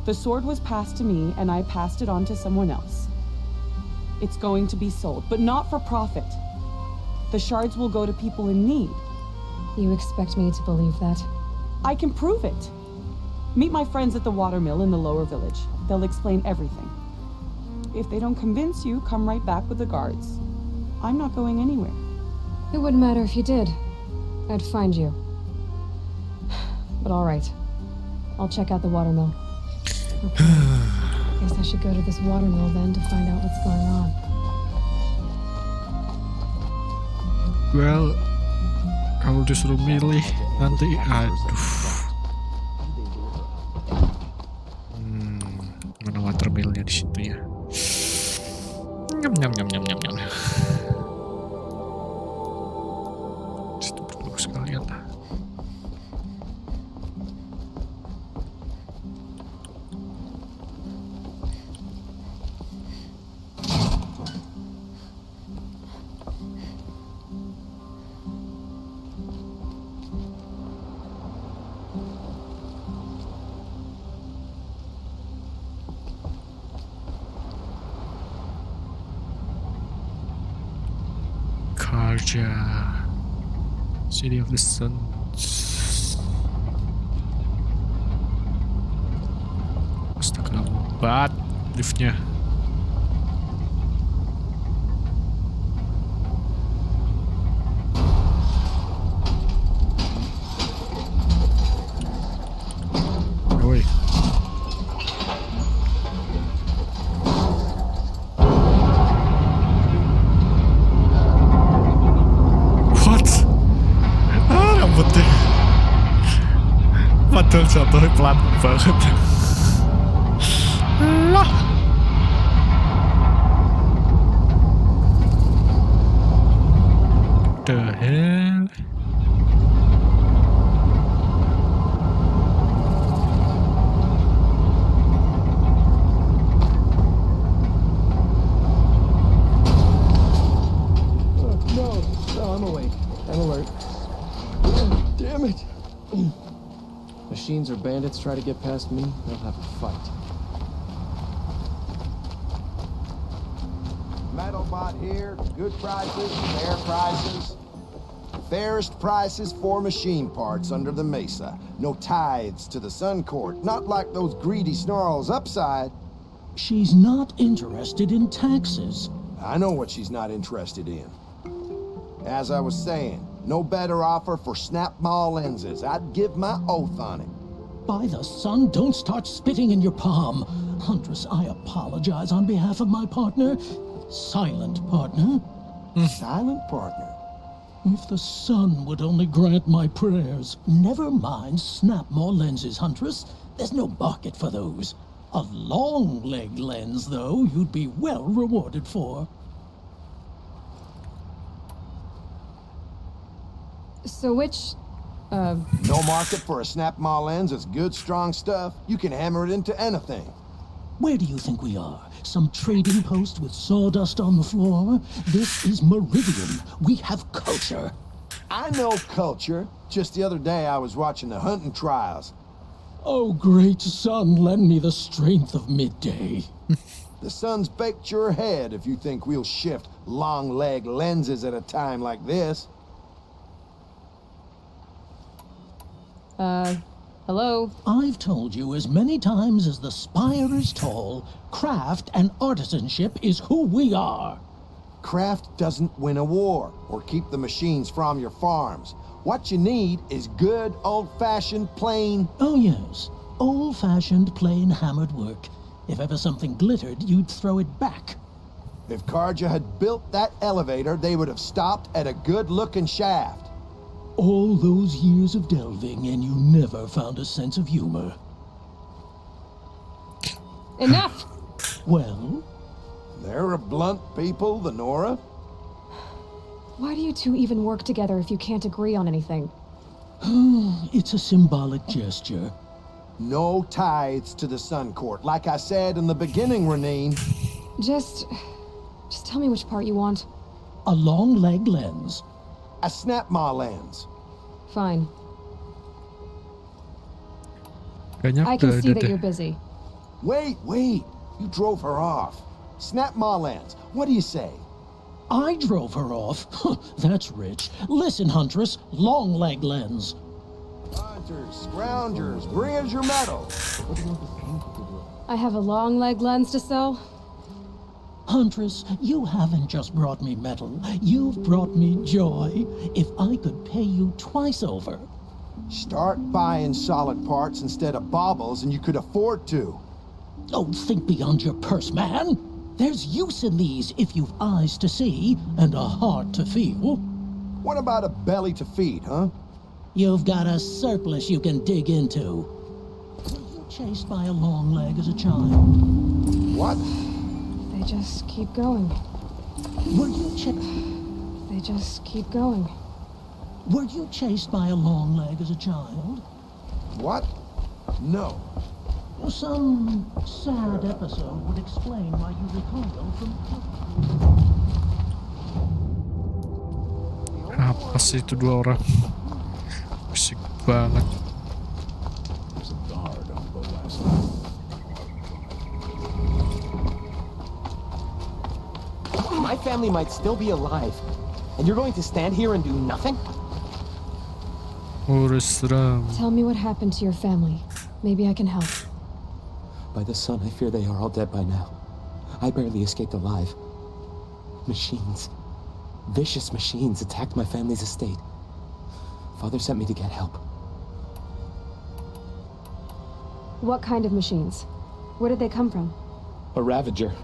The sword was passed to me, and I passed it on to someone else. It's going to be sold, but not for profit. The shards will go to people in need. You expect me to believe that? I can prove it. Meet my friends at the watermill in the lower village. They'll explain everything. If they don't convince you, come right back with the guards. I'm not going anywhere. It wouldn't matter if you did. I'd find you. But all right. I'll check out the watermill. Okay. Guess I should go to this watermill then to find out what's going on. Well, kalau disuruh milih nanti, aduh. Mana watermillnya di situ ya? Nyam nyam nyam nyam nyam nyam. Situ dulu sekalian lah. Karja, City of the Sun. Astaga, lebat liftnya. What? Rambutnya padahal jatuhnya pelan banget. Lah. The hell? No, I'm awake. I'm alert. Damn it! Machines or bandits try to get past me, they'll have to fight. Metalbot here. Good prices, fair prices. Fairest prices for machine parts under the mesa. No tithes to the Sun Court. Not like those greedy snarls upside. She's not interested in taxes. I know what she's not interested in. As I was saying, no better offer for snap-maw lenses. I'd give my oath on it. By the sun, don't start spitting in your palm. Huntress, I apologize on behalf of my partner. Silent partner. Silent partner? If the sun would only grant my prayers. Never mind snap-maw lenses, Huntress. There's no market for those. A long-leg lens, though, you'd be well rewarded for. So which, No market for a snap-maw lens is good, strong stuff. You can hammer it into anything. Where do you think we are? Some trading post with sawdust on the floor? This is Meridian. We have culture. I know culture. Just the other day I was watching the hunting trials. Oh, great sun, lend me the strength of midday. The sun's baked your head if you think we'll shift long-leg lenses at a time like this. Hello? I've told you as many times as the spire is tall, craft and artisanship is who we are. Craft doesn't win a war or keep the machines from your farms. What you need is good, old-fashioned, plain... Oh, yes. Old-fashioned, plain hammered work. If ever something glittered, you'd throw it back. If Karja had built that elevator, they would have stopped at a good-looking shaft. All those years of delving, and you never found a sense of humor. Enough! Well? They're a blunt people, the Nora. Why do you two even work together if you can't agree on anything? It's a symbolic gesture. No tithes to the Sun Court. Like I said in the beginning, Renine. Just tell me which part you want. A long-leg lens. A snap-maw lens. Fine. Kayaknya I can see that you're busy. Wait. You drove her off. Snap-maw lens. What do you say? I drove her off? That's rich. Listen, Huntress, long-leg lens. Hunters, scroungers, bring us your metal. I have a long leg lens to sell? Huntress, you haven't just brought me metal. You've brought me joy. If I could pay you twice over. Start buying solid parts instead of baubles and you could afford to. Oh, think beyond your purse, man. There's use in these if you've eyes to see and a heart to feel. What about a belly to feed, huh? You've got a surplus you can dig into. Were you chased by a long leg as a child? What? They just keep going. Were you They just keep going. Were you chased by a long leg as a child? What? No. Some sad episode would explain why you recoiled from... Apa sih itu dua orang? Bisik banget. My family might still be alive, and you're going to stand here and do nothing? Tell me what happened to your family. Maybe I can help. By the sun, I fear they are all dead by now. I barely escaped alive. Machines. Vicious machines attacked my family's estate. Father sent me to get help. What kind of machines? Where did they come from? A Ravager.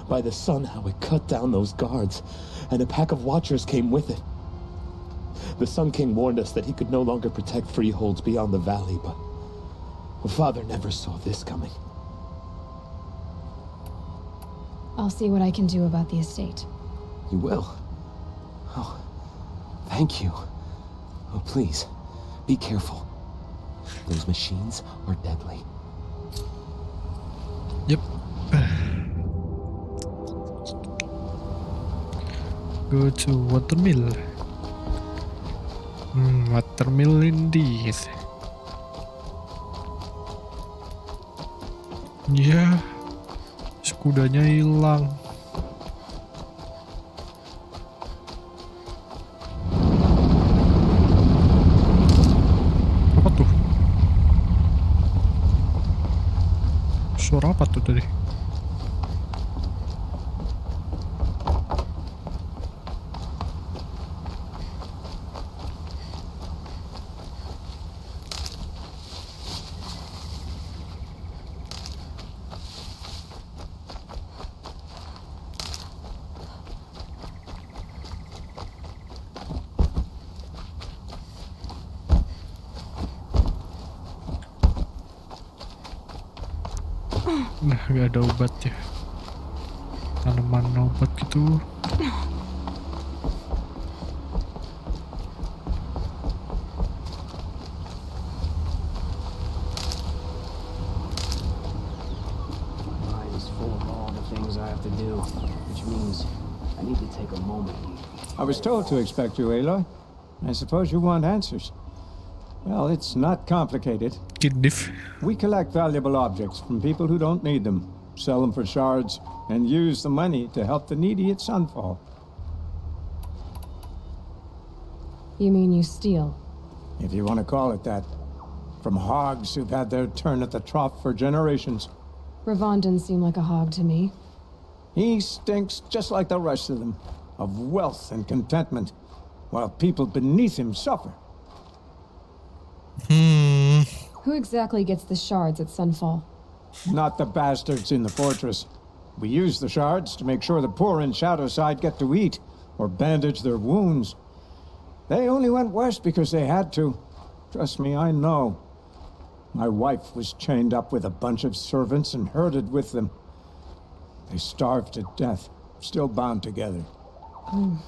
By the sun, how it cut down those guards, and a pack of watchers came with it. The Sun King warned us that he could no longer protect freeholds beyond the valley, but Father never saw this coming. I'll see what I can do about the estate. You will? Oh, thank you. Oh, please, be careful. Those machines are deadly. Yep. Go to watermill. Watermill indeed. Ya, kudanya hilang. Apa tuh? Suara apa tuh tadi? Nah, gak ada obat ya. Tanaman obat gitu. Mind is full of all the things I have to do, which means I need to take a moment. I was told to expect you, Aloy. I suppose you want answers. Well, it's not complicated. We collect valuable objects from people who don't need them, sell them for shards, and use the money to help the needy at Sunfall. You mean you steal? If you want to call it that. From hogs who've had their turn at the trough for generations. Ravon didn't seem like a hog to me. He stinks just like the rest of them, of wealth and contentment, while people beneath him suffer. Who exactly gets the shards at Sunfall? Not the bastards in the fortress. We use the shards to make sure the poor in Shadowside get to eat, or bandage their wounds. They only went west because they had to. Trust me, I know. My wife was chained up with a bunch of servants and herded with them. They starved to death, still bound together. Oh.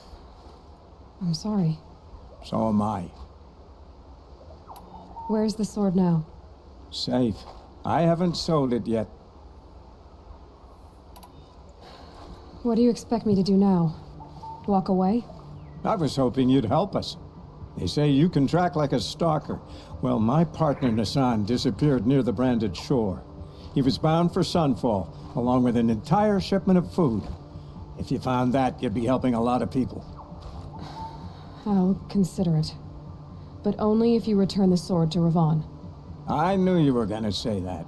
I'm sorry. So am I. Where's the sword now? Safe. I haven't sold it yet. What do you expect me to do now? Walk away? I was hoping you'd help us. They say you can track like a stalker. Well, my partner Nassan disappeared near the branded shore. He was bound for Sunfall, along with an entire shipment of food. If you found that, you'd be helping a lot of people. I'll consider it. But only if you return the sword to Ravon. I knew you were gonna say that.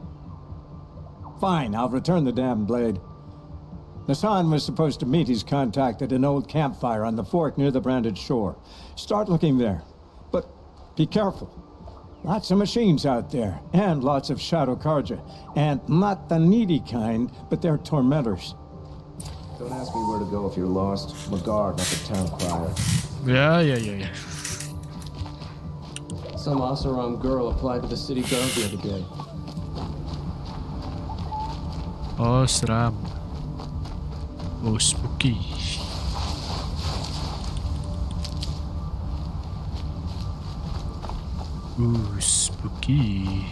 Fine, I'll return the damn blade. Nassan was supposed to meet his contact at an old campfire on the fork near the branded shore. Start looking there. But be careful. Lots of machines out there, and lots of Shadow Karja. And not the needy kind, but they're tormentors. Don't ask me where to go if you're lost. I'm a guard, not the town crier. Yeah. Some Oseram girl applied to the city guard the other day. Oh, seram. Oh, spooky. Ooh, spooky.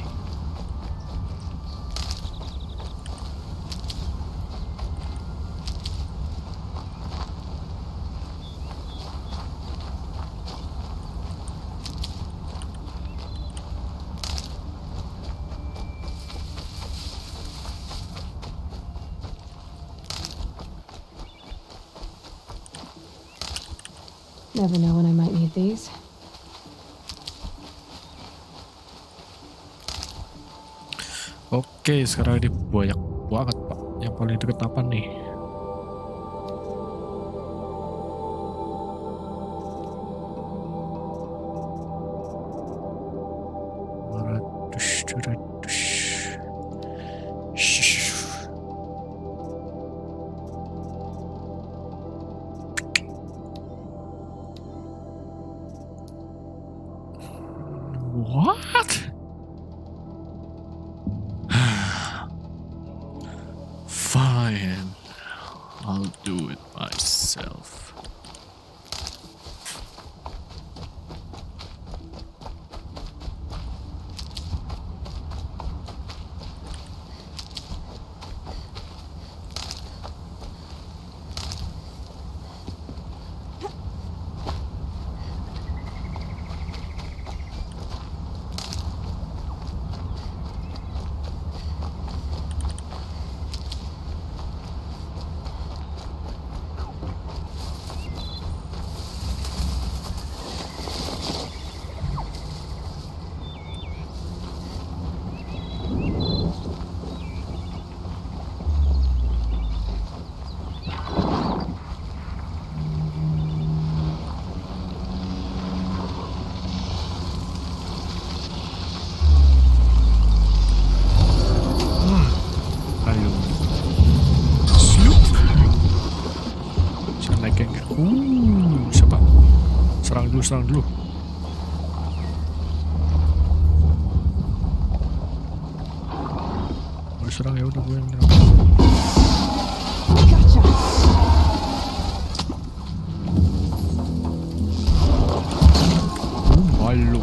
Never know when I might need these. Oke, sekarang ini banyak banget, Pak. Yang paling deket apa nih? What? Fine. I'll do it myself. Siapa? Serang dulu. Mau serang ya udah gue yang nyerang. Malu.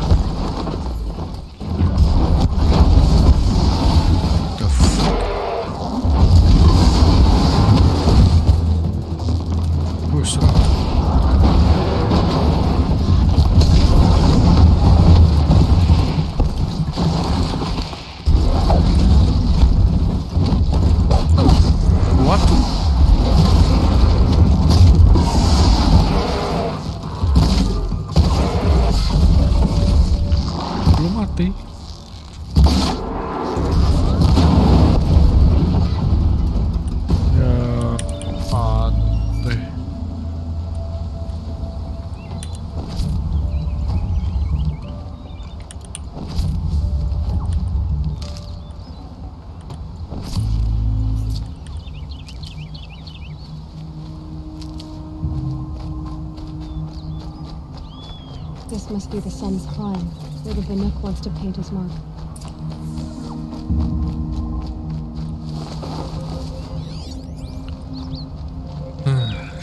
This must be the sun's climb, where the Banuk wants to paint his mark.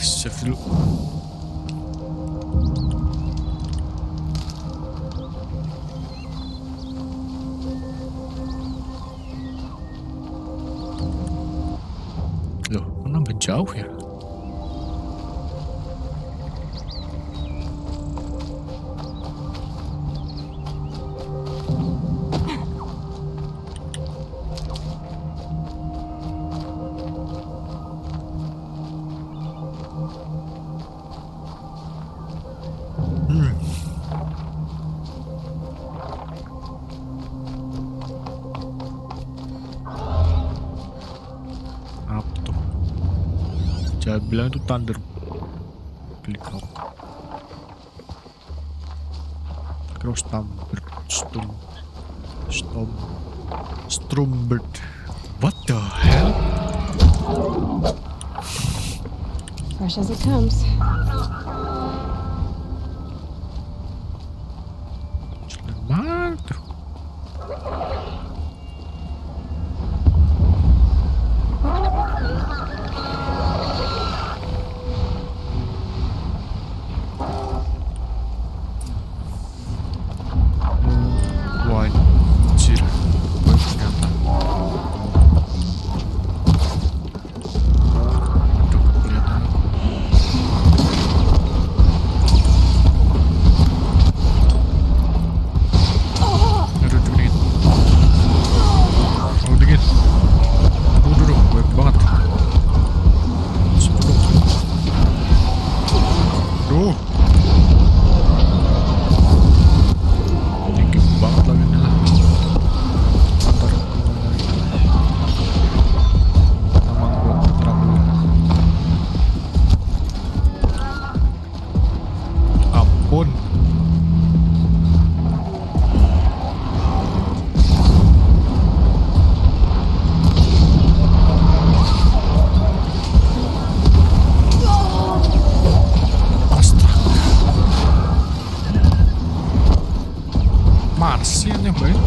Save dulu. Loh, nambah jauh ya? Saya bilang itu thunder klik up terus Strumbird. What the hell? Fresh as it comes. Mana tuh? hasilnya baik.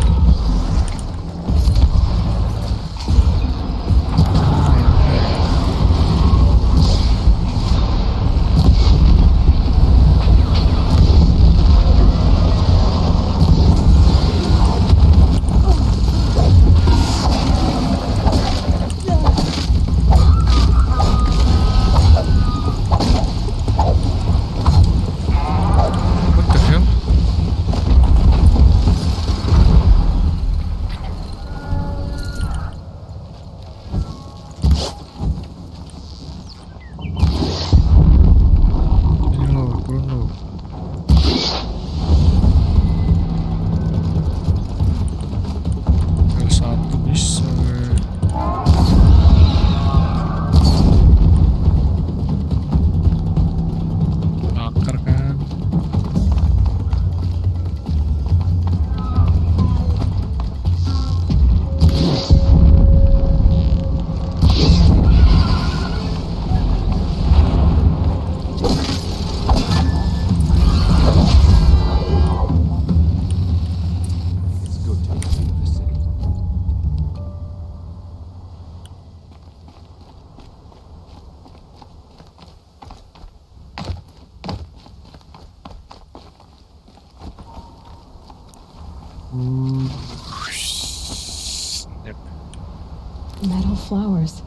Metal flowers.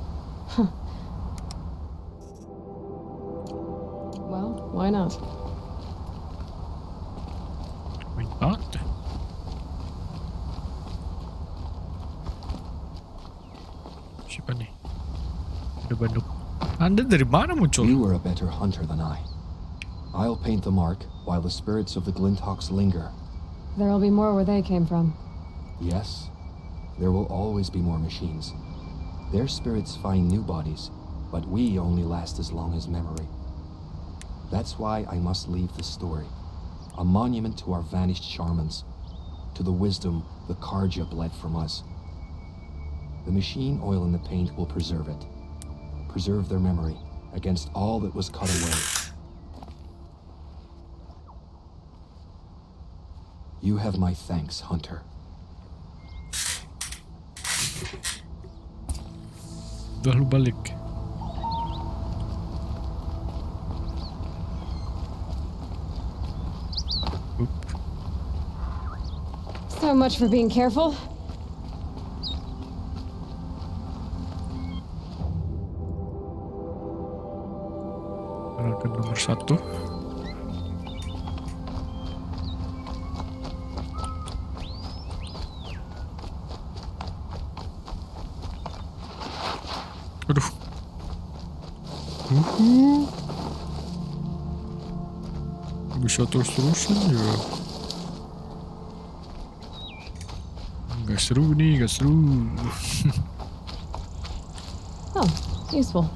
Huh. Well, why not? Why not? Siapa nih? Ada Bandung. Anda dari mana muncul? You are a better hunter than I. I'll paint the mark while the spirits of the Glinthawks linger. There'll be more where they came from. Yes, there will always be more machines. Their spirits find new bodies, but we only last as long as memory. That's why I must leave the story. A monument to our vanished shamans, to the wisdom the Karja bled from us. The machine oil in the paint will preserve it. Preserve their memory against all that was cut away. You have my thanks, Hunter. Udah lu balik. So much for being careful. Gerakan nomor 1. Aduh. Bisa terus-terusan ya. Gak seru nih, gak seru. Oh, useful.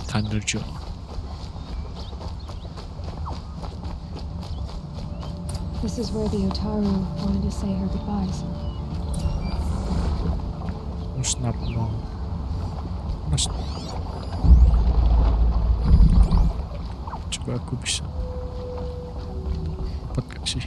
Thunderjaw. This is where the Otaru wanted to say her goodbyes. Oh snap, no. Coba aku bisa dapat gak sih?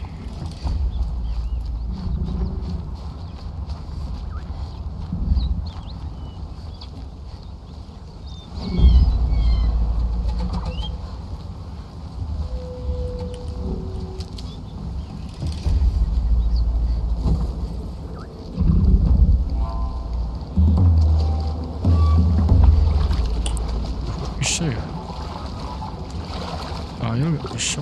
Bisa ya? Ayo gak bisa.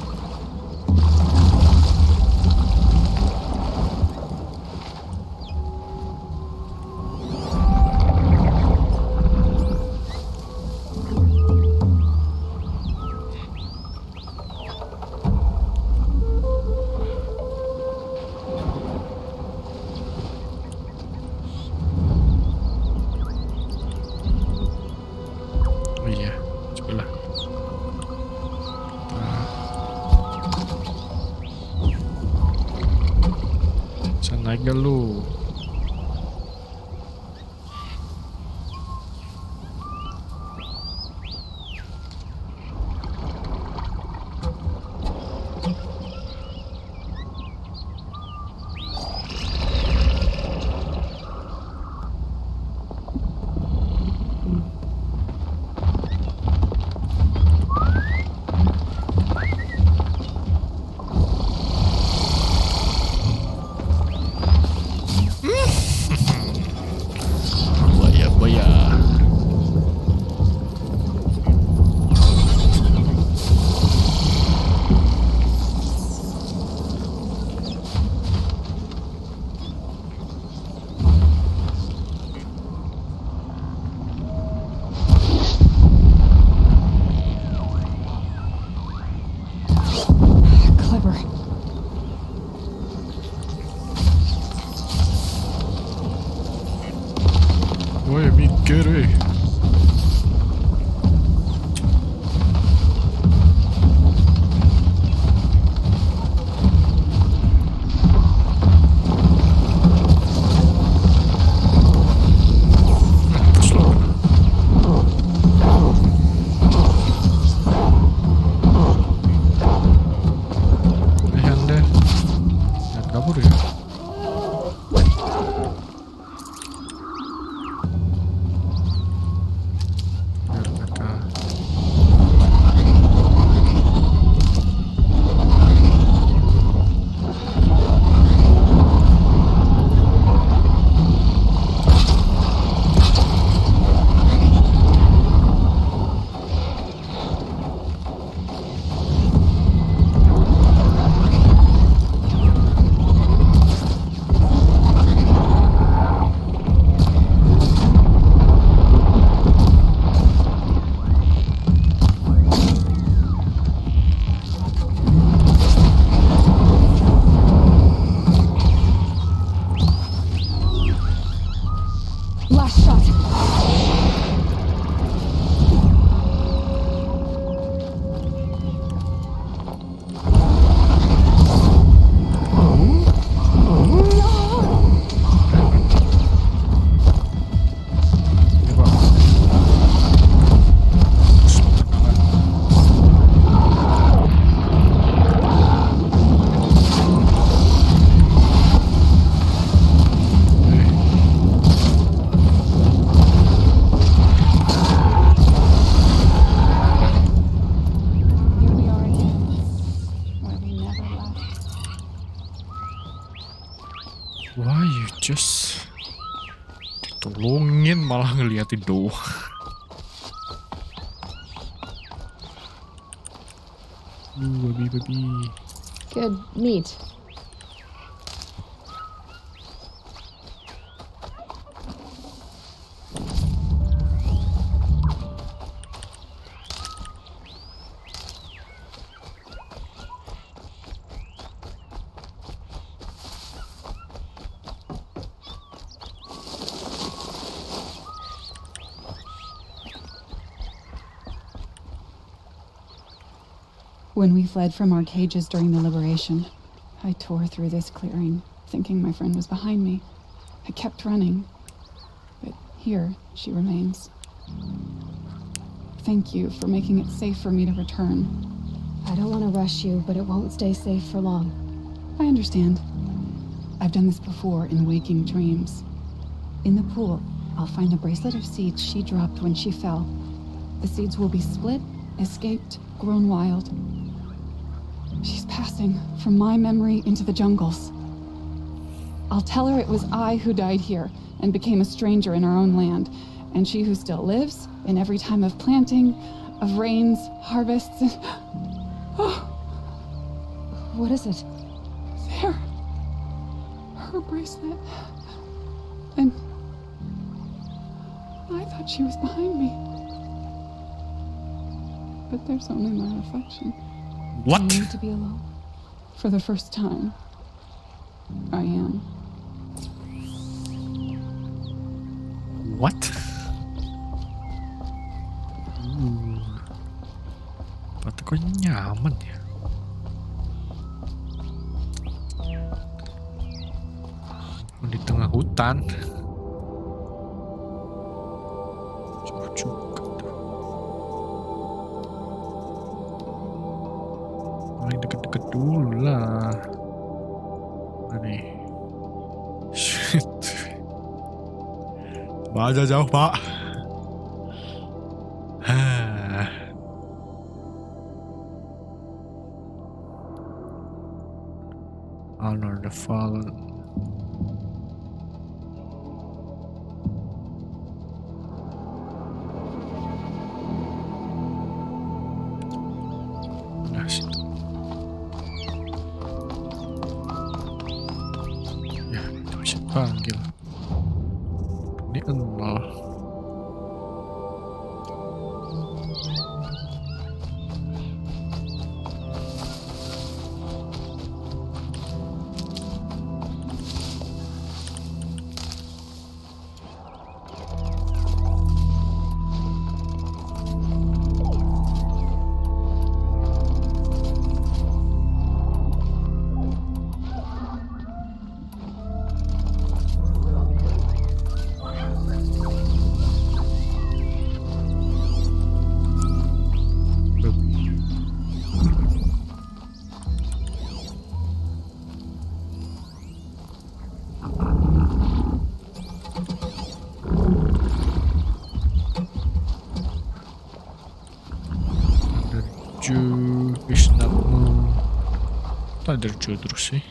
Oh iya, cobalah. Bisa naik gak lu? Woi, mikir weh. Anda, jangan kabur ya. Last shot. Here we are again, where we never left. Why you just ditolongin malah ngeliatin doang. Babi. Good meat. When we fled from our cages during the liberation, I tore through this clearing, thinking my friend was behind me. I kept running, but here she remains. Thank you for making it safe for me to return. I don't want to rush you, but it won't stay safe for long. I understand. I've done this before in waking dreams. In the pool, I'll find the bracelet of seeds she dropped when she fell. The seeds will be split, escaped, grown wild. She's passing from my memory into the jungles. I'll tell her it was I who died here and became a stranger in our own land, and she who still lives in every time of planting, of rains, harvests, and... Oh. What is it? There. Her bracelet. And I thought she was behind me. But there's only my reflection. What? I need to be alone. For the first time, I am. What? Berarti kok nyaman ya? Di tengah hutan. Jauh juga tuh. Paling deket-deket dulu lah. Mana nih? Shit. Baca jauh, Pak. Honor the fallen. Nah, situ. Ya, itu bisa panggil. Ini nol. Tadirci terus sih.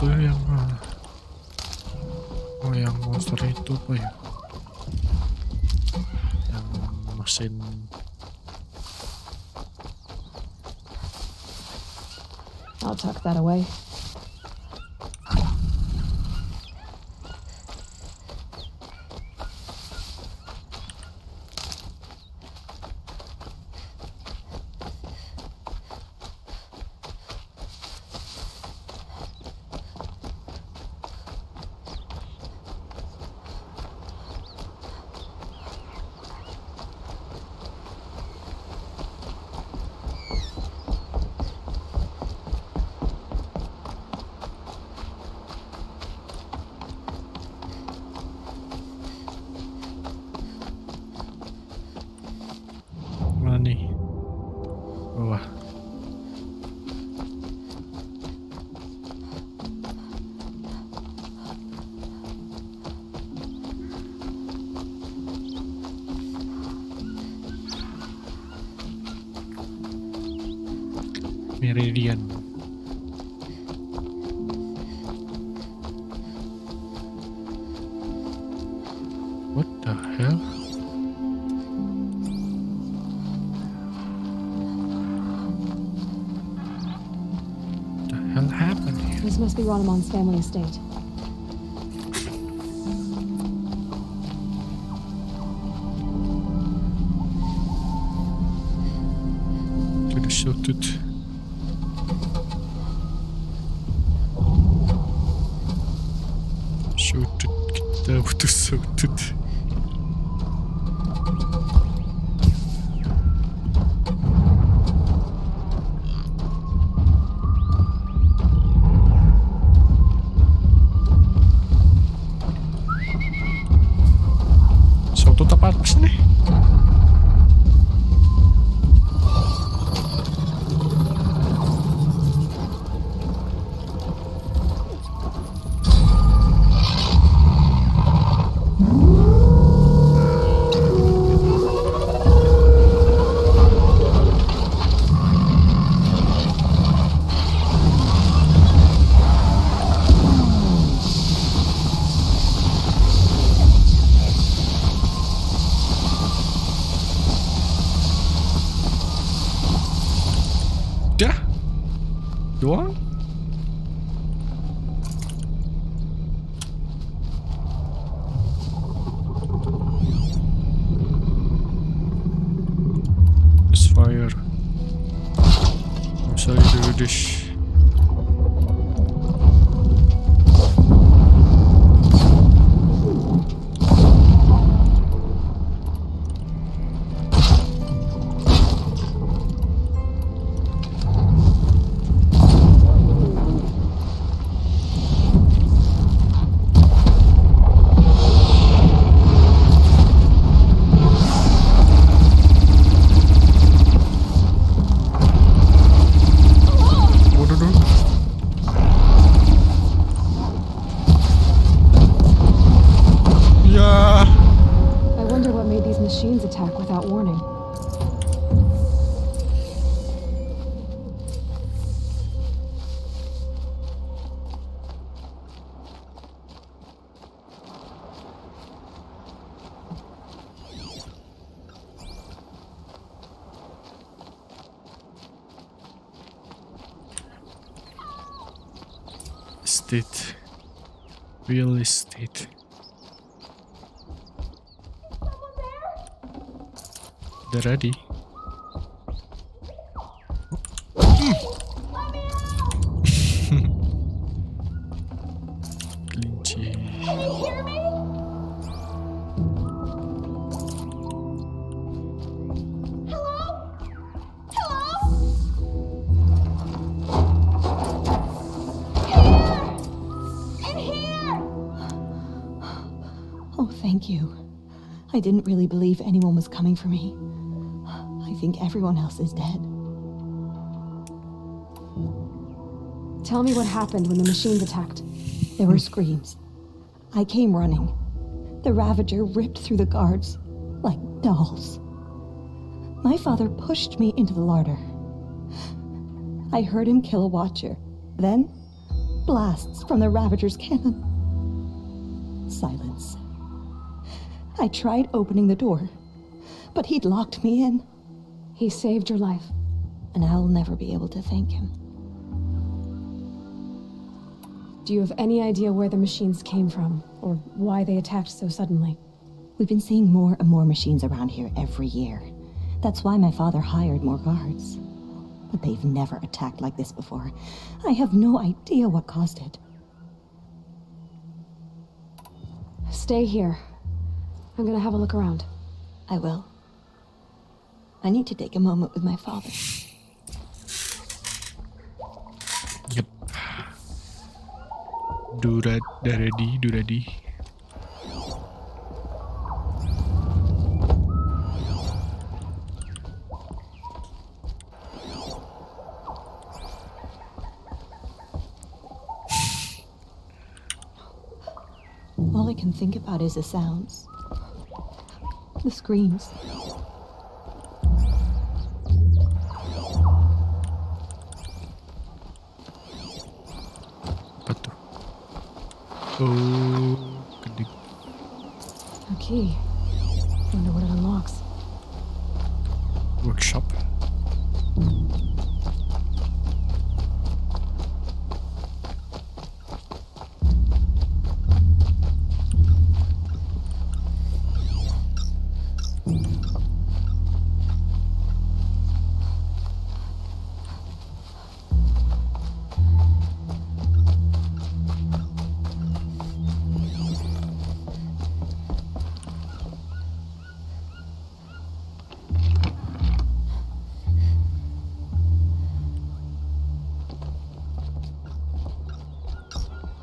Itu yang yang monster itu apa ya, yang mesin I'll tuck that away. mana nih? Bawah. Meridian. What the hell? What happened here? This must be Ronamon's family estate. Sudah sutut. Sutut, kita butuh sutut. Sutut apa nih? Dah? Doang? This fire. How shall I do this? I wonder what made these machines attack without warning. estate. Real estate. They're ready. Kelinci. Can you hear me? Hello? Hello? In here! Oh, thank you. I didn't really believe anyone was coming for me. I think everyone else is dead. Tell me what happened when the machines attacked. There were screams. I came running. The Ravager ripped through the guards like dolls. My father pushed me into the larder. I heard him kill a watcher. Then, blasts from the Ravager's cannon. Silence. I tried opening the door, but he'd locked me in. He saved your life. And I'll never be able to thank him. Do you have any idea where the machines came from, or why they attacked so suddenly? We've been seeing more and more machines around here every year. That's why my father hired more guards. But they've never attacked like this before. I have no idea what caused it. Stay here. I'm gonna have a look around. I will. I need to take a moment with my father. Yep. Do ready. All I can think about is the sounds. The screams. Oh, gede. A key. Wonder what it unlocks. Workshop.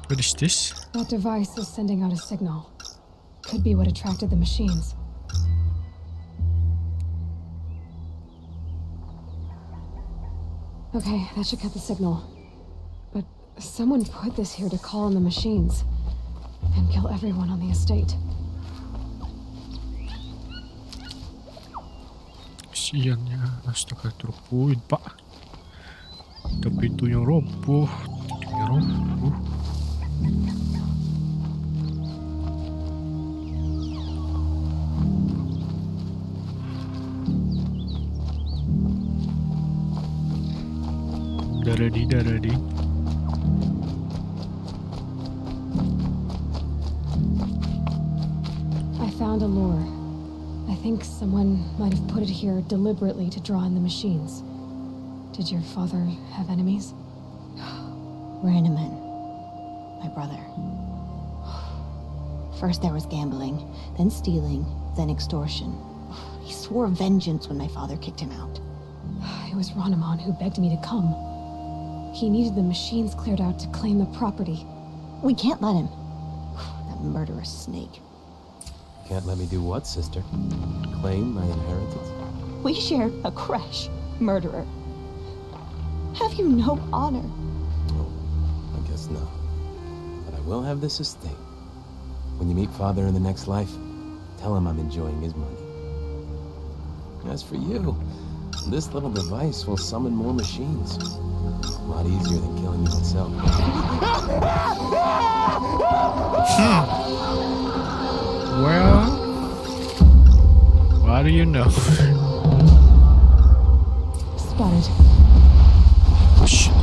What is this? That device is sending out a signal. Could be what attracted the machines. Okay, that should cut the signal. But someone put this here to call on the machines and kill everyone on the estate. Kasian ya, astaga terpuin pak. Ada pintu yang roboh, Dah ready. I found a lure. I think someone might have put it here deliberately to draw in the machines. Did your father have enemies? Ranneman. My brother. First there was gambling, then stealing, then extortion. He swore vengeance when my father kicked him out. It was Ranneman who begged me to come. He needed the machines cleared out to claim the property. We can't let him. That murderous snake. Can't let me do what, sister? Claim my inheritance? We share a creche, murderer. Have you no honor? Oh, I guess not. But I will have this estate. When you meet father in the next life, tell him I'm enjoying his money. As for you, this little device will summon more machines. A lot easier than killing you itself. Well, what do you know? Spotted. Shit.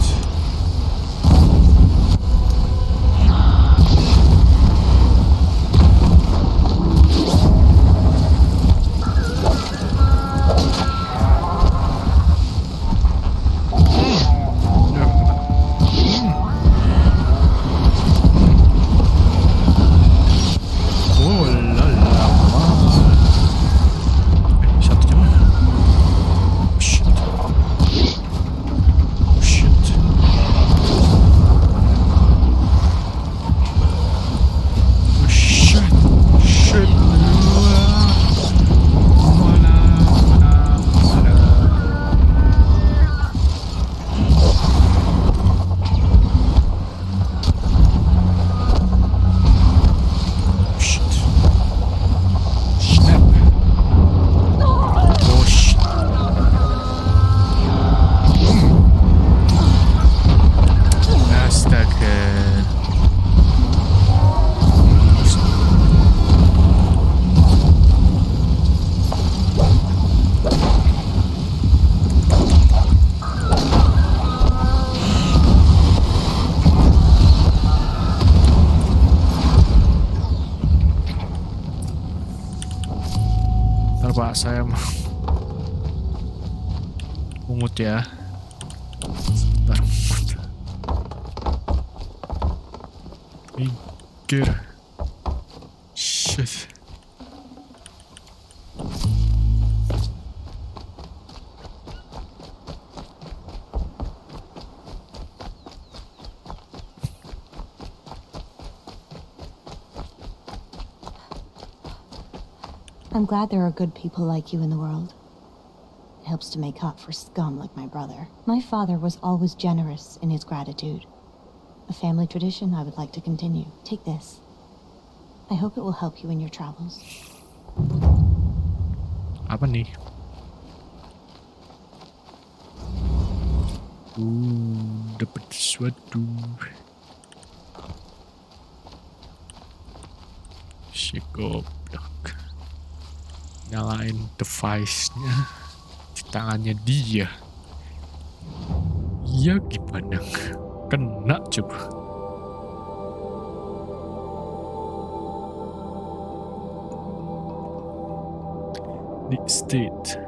Pak, saya mungut ya. Sebentar. Minggir. Shit. I'm glad there are good people like you in the world. It helps to make up for scum like my brother. My father was always generous in his gratitude. A family tradition I would like to continue. Take this. I hope it will help you in your travels. Apa nih? Dapat sesuatu. Si goblok. Nyalain device-nya di tangannya dia. Ya gimana? Kena coba. Di state.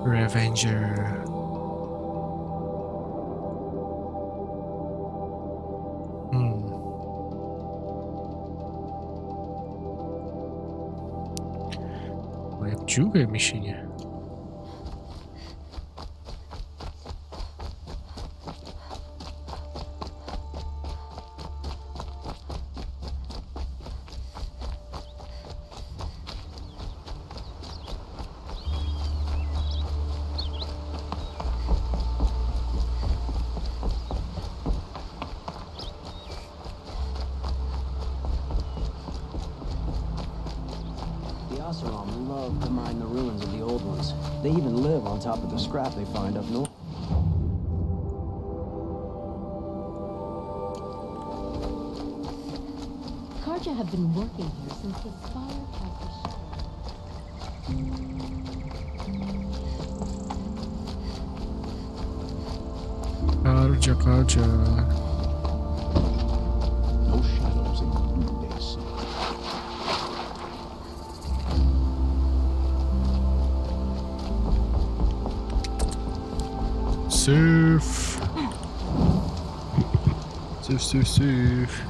Revenger. Banyak juga ya misinya. Love to mine the ruins of the old ones. They even live on top of the scrap they find up north. Karja have been working here since the spire passed the Karja. No shadows in Indonesia. Safe. Safe.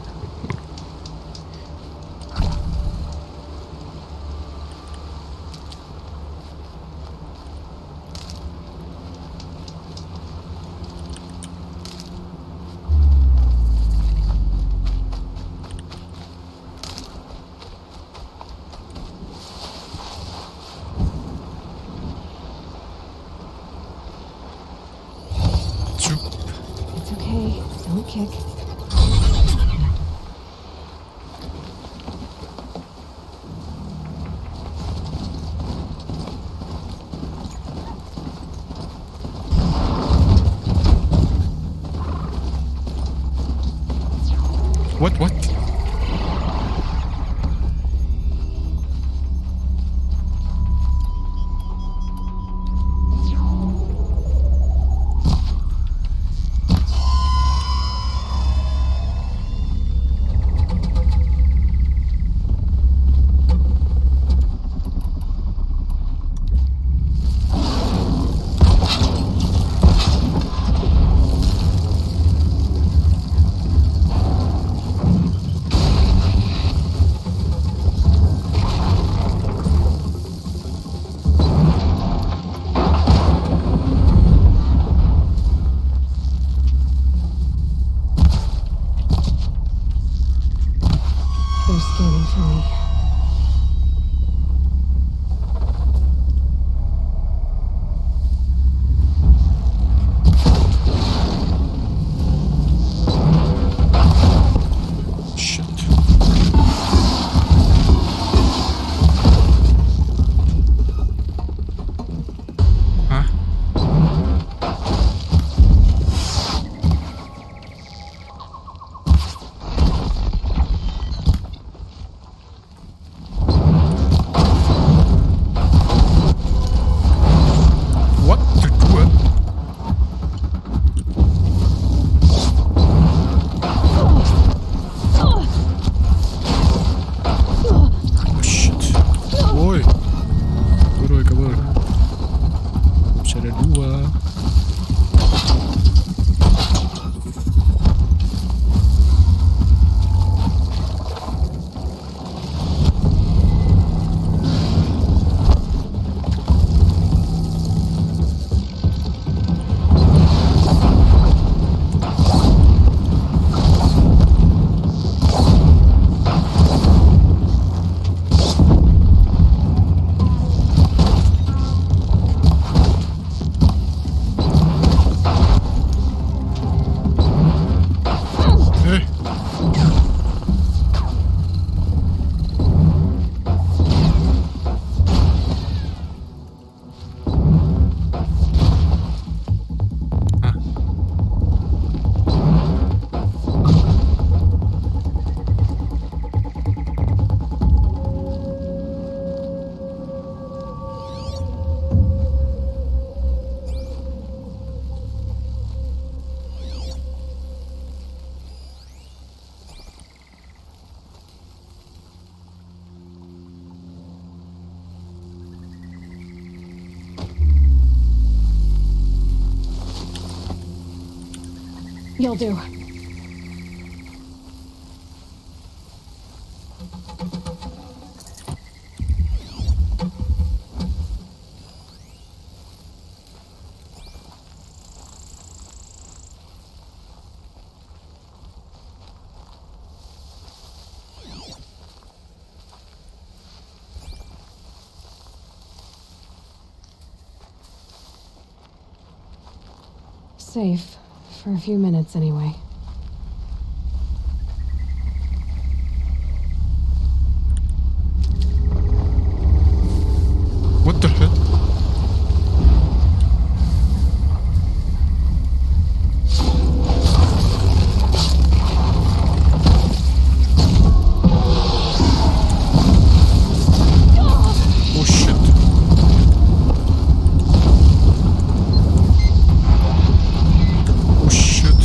It's okay. Don't kick. What? Ada dua. You'll do. Safe. For a few minutes, anyway. What the hell? Oh shit. Oh shit.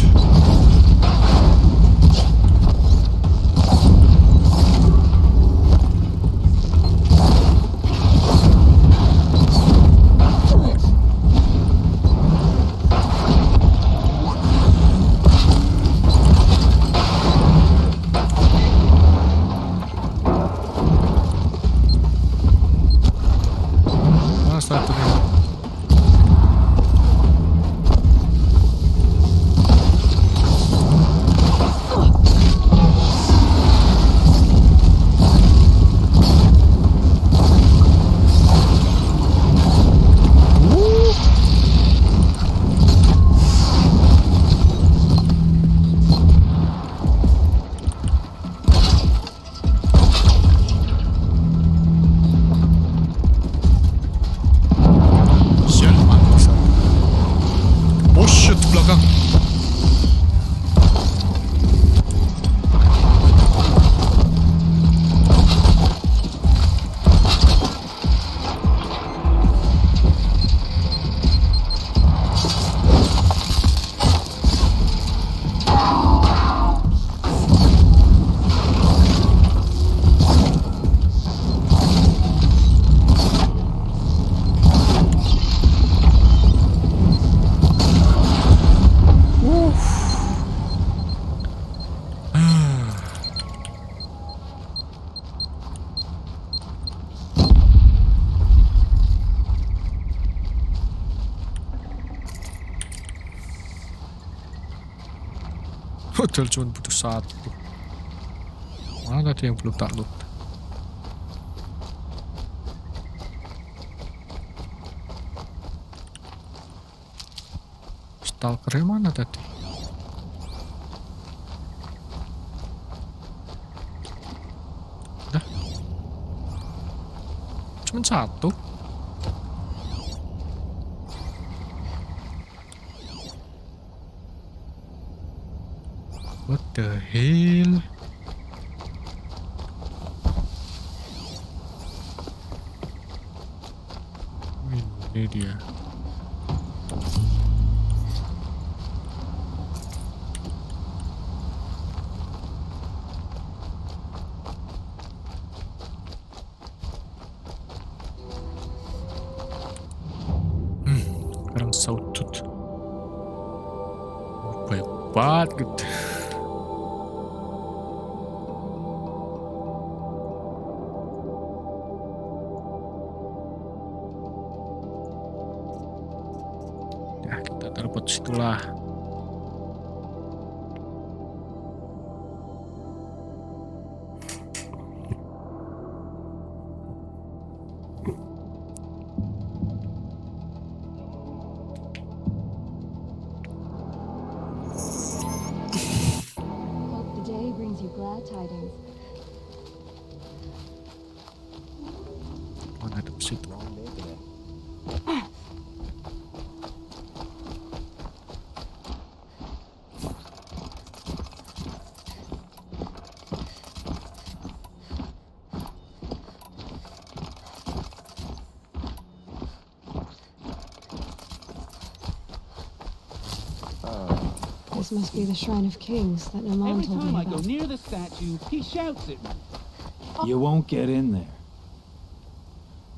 Mana satunya? Sial, mati satu. Oh shit, belakang. Padahal cuma butuh satu. Mana tadi yang belum tak loot? Stalkernya mana tadi? Udah. Cuman satu. What the hell? Ini dia. Sekarang sawtut. Banyak banget gitu. Ya, kita teleport situlah. Hope the day brings you glad tidings. Mana ada situ? This must be the Shrine of Kings that Nalan Every told time me I go about. near the statue, he shouts at me. You won't get in there.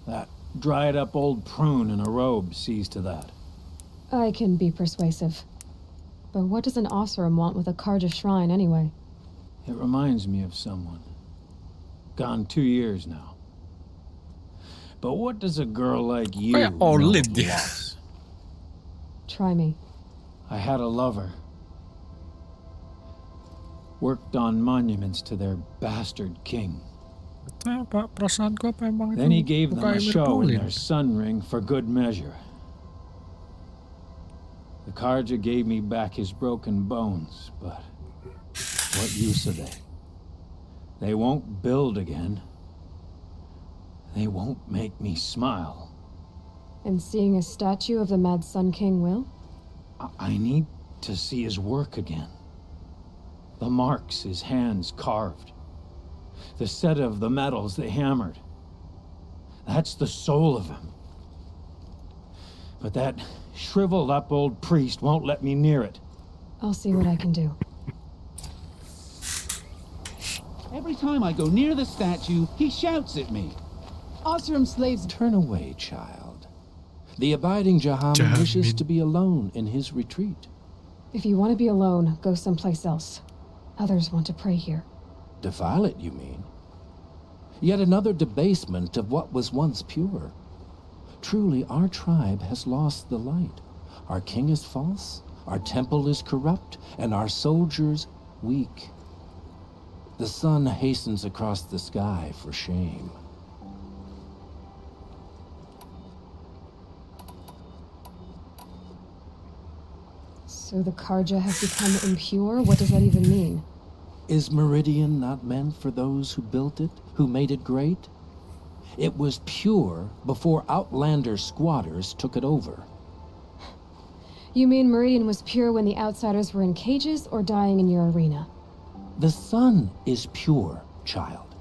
That dried up old prune in a robe sees to that. I can be persuasive. But what does an Oseram want with a Karja shrine anyway? It reminds me of someone. Gone 2 years now. But what does a girl like you know of loss? Try me. I had a lover. Worked on monuments to their bastard king. Apa perasaanku apa emang Then he itu gave them bukan a Emir show in Paulin? their sun ring for good measure. The Karja gave me back his broken bones, but what use are they? They won't build again. They won't make me smile. And seeing a statue of the Mad Sun King will? I need to see his work again. The marks his hands carved. The set of the metals they hammered. That's the soul of him. But that shriveled up old priest won't let me near it. I'll see what I can do. Every time I go near the statue, he shouts at me. Oseram slaves, turn away, child. The abiding Jahamin wishes to be alone in his retreat. If you want to be alone, go someplace else. Others want to pray here. Defile it, you mean? Yet another debasement of what was once pure. Truly, our tribe has lost the light. Our king is false, our temple is corrupt, and our soldiers weak. The sun hastens across the sky for shame. So the Karja have become impure? What does that even mean? Is Meridian not meant for those who built it, who made it great? It was pure before outlander squatters took it over. You mean Meridian was pure when the outsiders were in cages or dying in your arena? The sun is pure, child.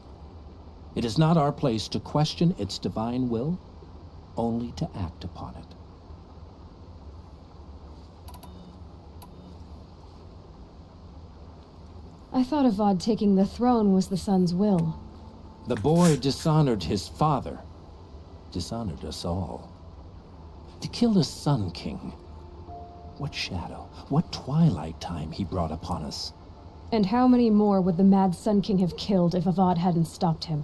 It is not our place to question its divine will, only to act upon it. I thought Avad taking the throne was the sun's will. The boy dishonored his father, dishonored us all. To kill the Sun King. What shadow, what twilight time he brought upon us. And how many more would the Mad Sun King have killed if Avad hadn't stopped him?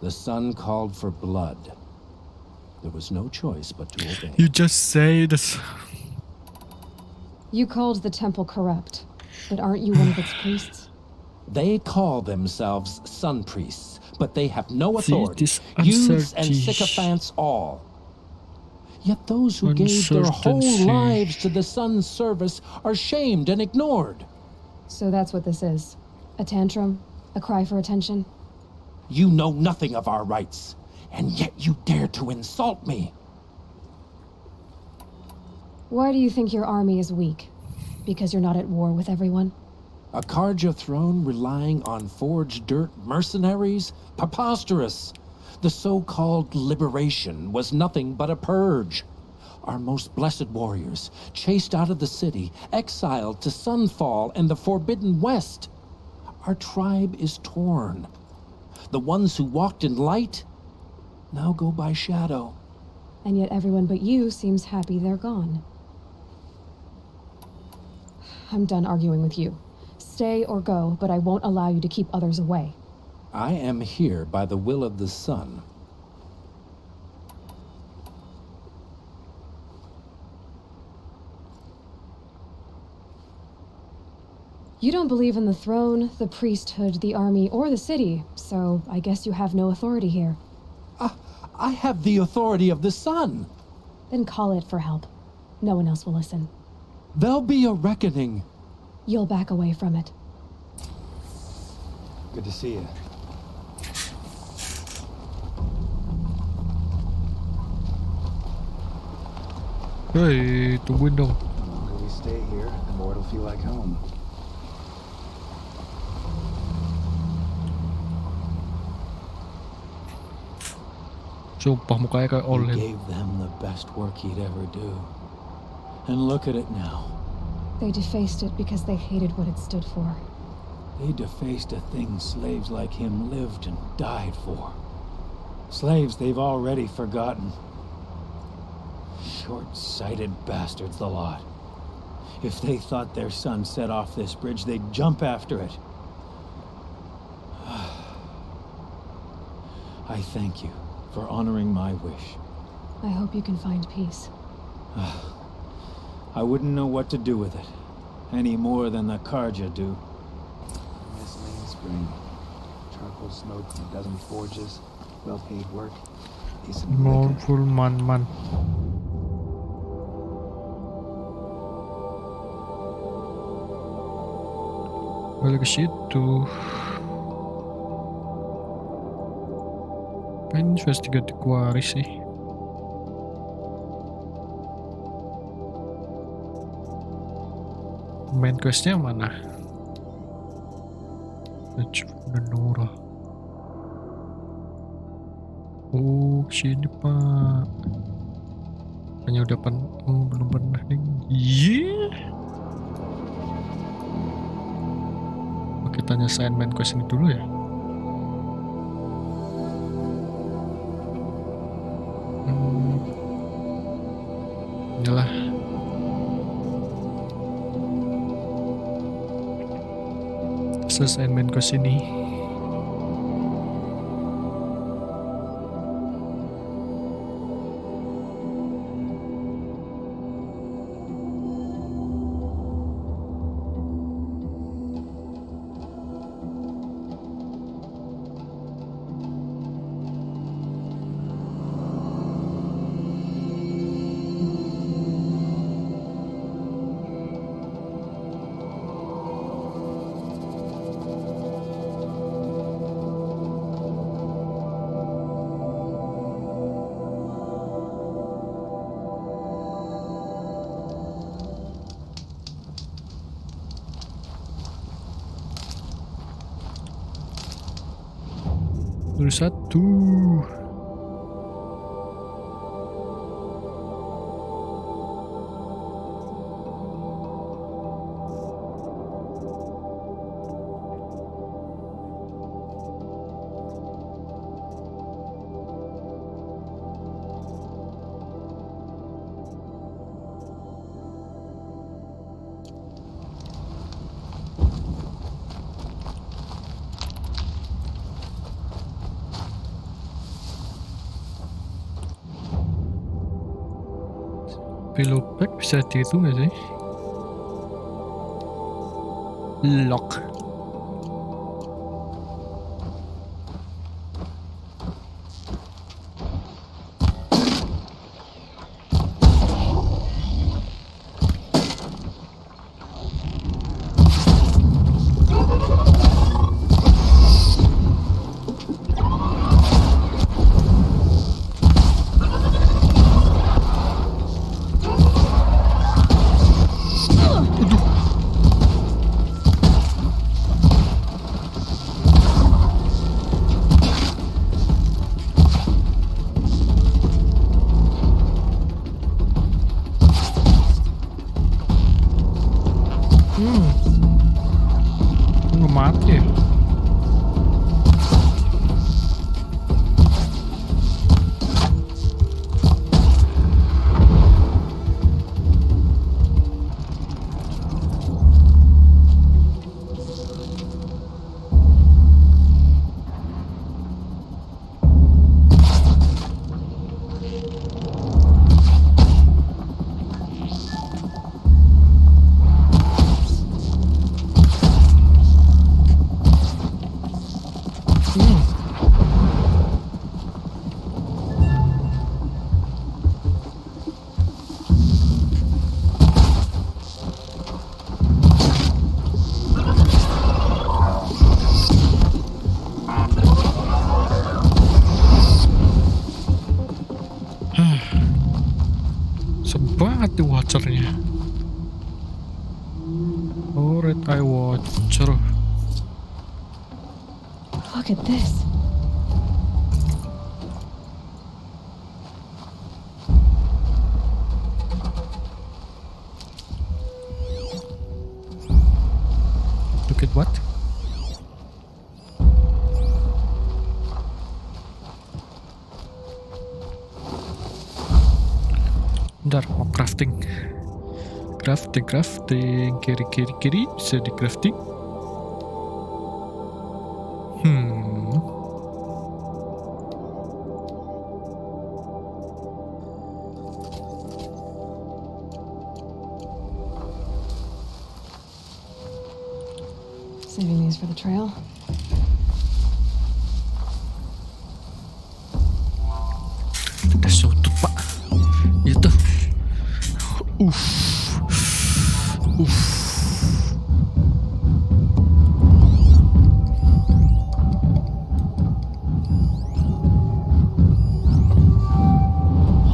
The sun called for blood. There was no choice but to obey. You just say this. You called the temple corrupt, but aren't you one of its priests? They call themselves sun priests, but they have no See, authority. this Youths and uncertainty. sycophants all. Yet those who gave their whole Uncertainty. lives to the sun's service are shamed and ignored. So that's what this is. A tantrum? A cry for attention? You know nothing of our rights, and yet you dare to insult me. Why do you think your army is weak? Because you're not at war with everyone? A Karja throne relying on forged dirt mercenaries? Preposterous! The so-called liberation was nothing but a purge. Our most blessed warriors, chased out of the city, exiled to Sunfall and the Forbidden West. Our tribe is torn. The ones who walked in light now go by shadow. And yet everyone but you seems happy they're gone. I'm done arguing with you. Stay or go, but I won't allow you to keep others away. I am here by the will of the sun. You don't believe in the throne, the priesthood, the army, or the city, so I guess you have no authority here. I have the authority of the sun. Then call it for help. No one else will listen. There'll be a reckoning. You'll back away from it. Good to see you. Hey, tungguin dong. The longer we stay here, the more it'll feel like home. Sumpah mukanya kayak He Olin. gave them the best work he'd ever do. And look at it now. They defaced it because they hated what it stood for. They defaced a thing slaves like him lived and died for. Slaves they've already forgotten. Short-sighted bastards, the lot. If they thought their son set off this bridge, they'd jump after it. I thank you for honoring my wish. I hope you can find peace. I wouldn't know what to do with it, any more than the Karja do. This main spring. Charcoal smoke from a dozen forges. Well-paid work. Decent liquor. Mournful man. Balik ke situ. Pengen investigate quarry sih. Main questnya mana? Menora. Oh, sini pak. Hanya udah belum pernah nih. Oke, tanya sign main quest ini dulu ya. Inilah. Selesai main quest ini. Satu. Pillow pack bisa dihitung nggak sih? Lock. banget nih watchernya. Oh, red eye watcher. Look at this. Look at what? Bentar, mau crafting. Crafting. Kiri. Bisa di crafting. Saving these for the trail. Ada sotut, Pak. Itu.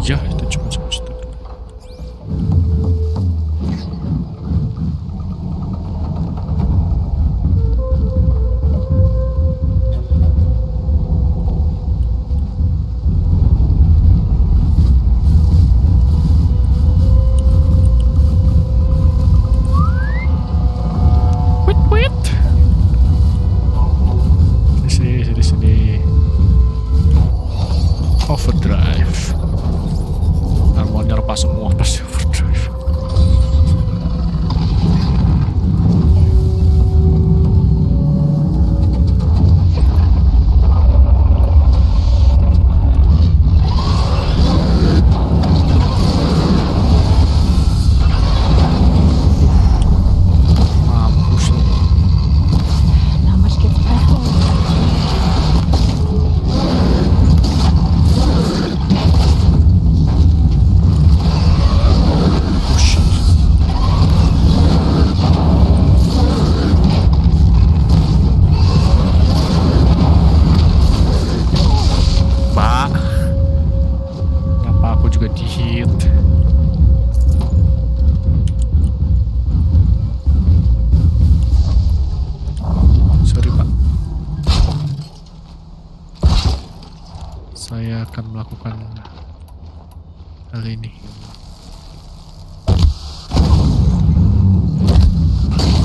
Ya, itu cuma satu. Sini. Overdrive. Mau nyerpa semua pasti overdrive. Saya akan melakukan hal ini.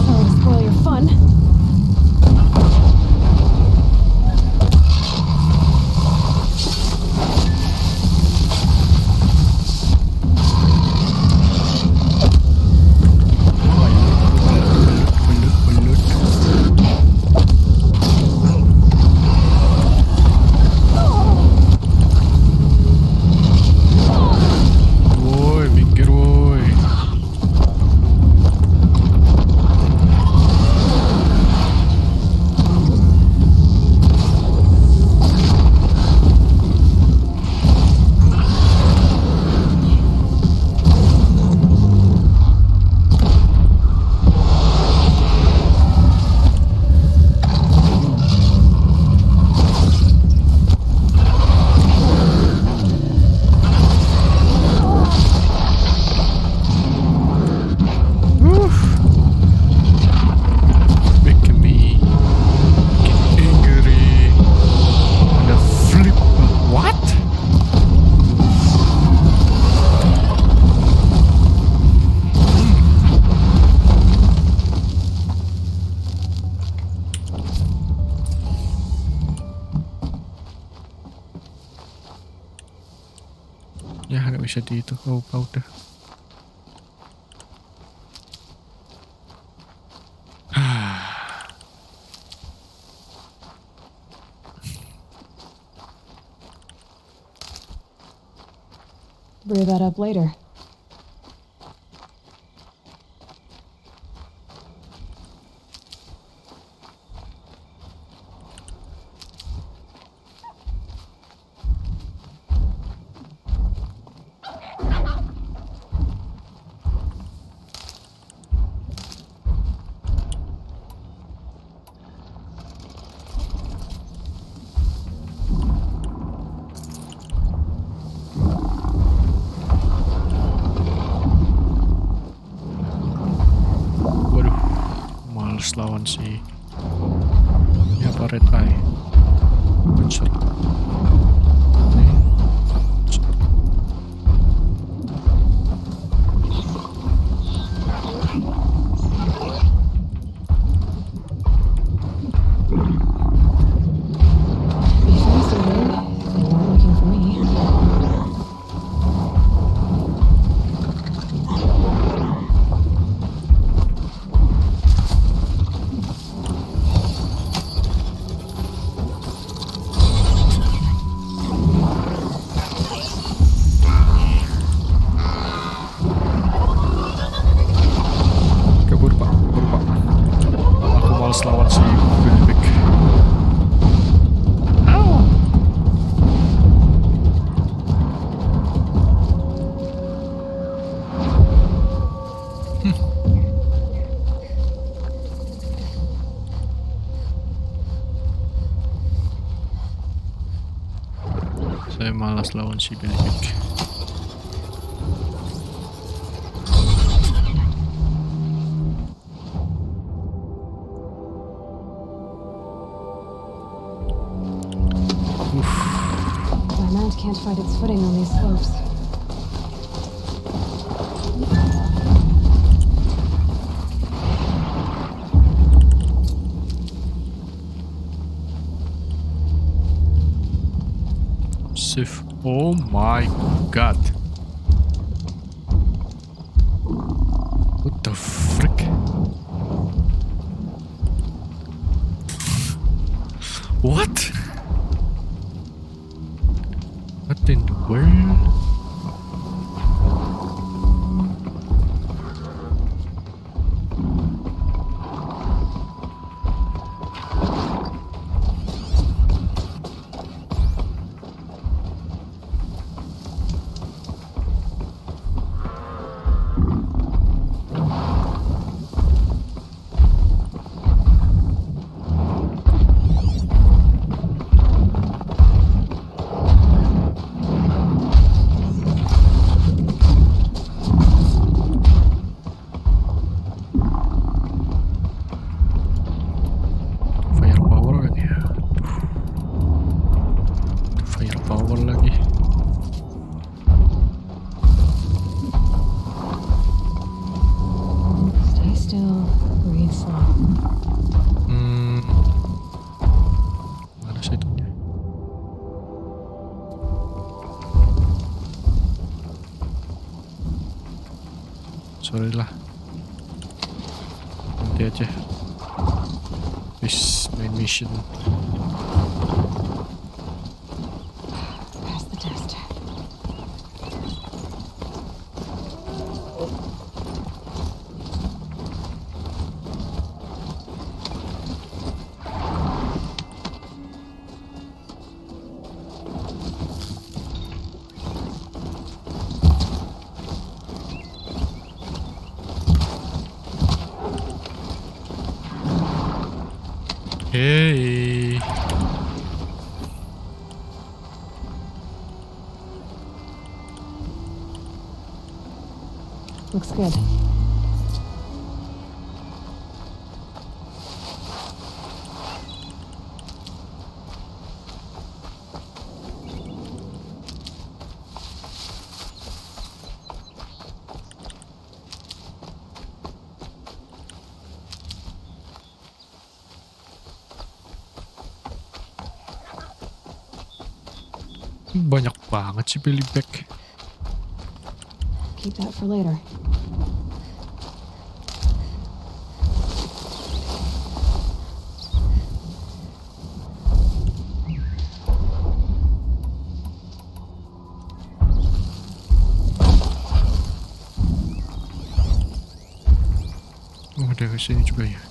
Sorry to spoil your fun. Ya nggak bisa di itu. Oh, udah. Brew that up later. males lawan si ini apa red eye muncul. Lawan si Billy Big. Saya malas lawan si Billy Big. Can't find its footing on these slopes. Sif. Oh my god. What the frick? What? What in the world? Sorry lah, nanti aja. This main mission. Pass the test. Hey. Looks good. Banyak banget sih Billy Back. Keep that for later. Oh, ada ke sini juga ya.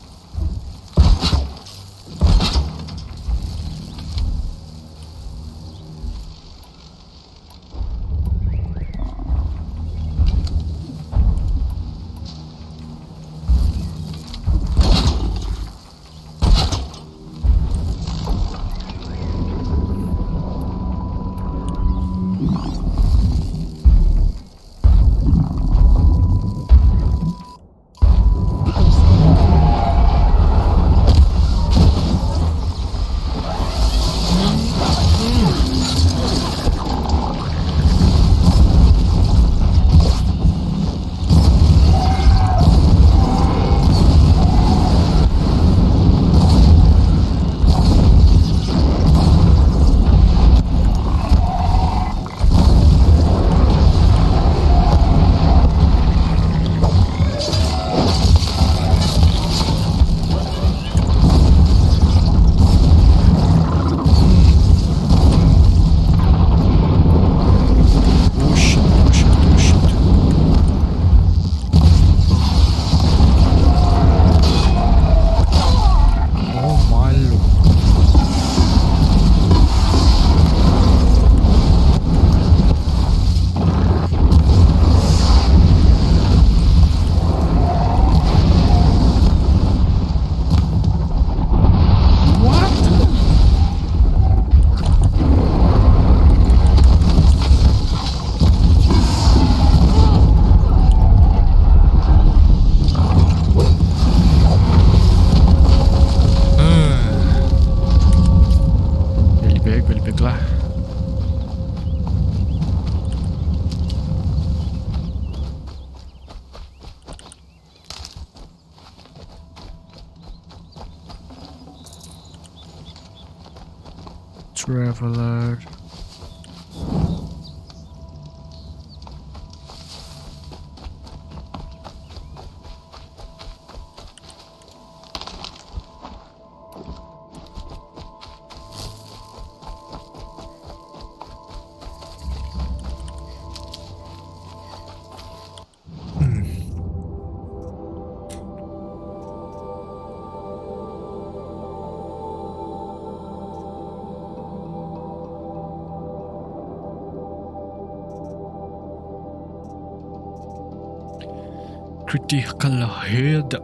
Traveler. Critical hit.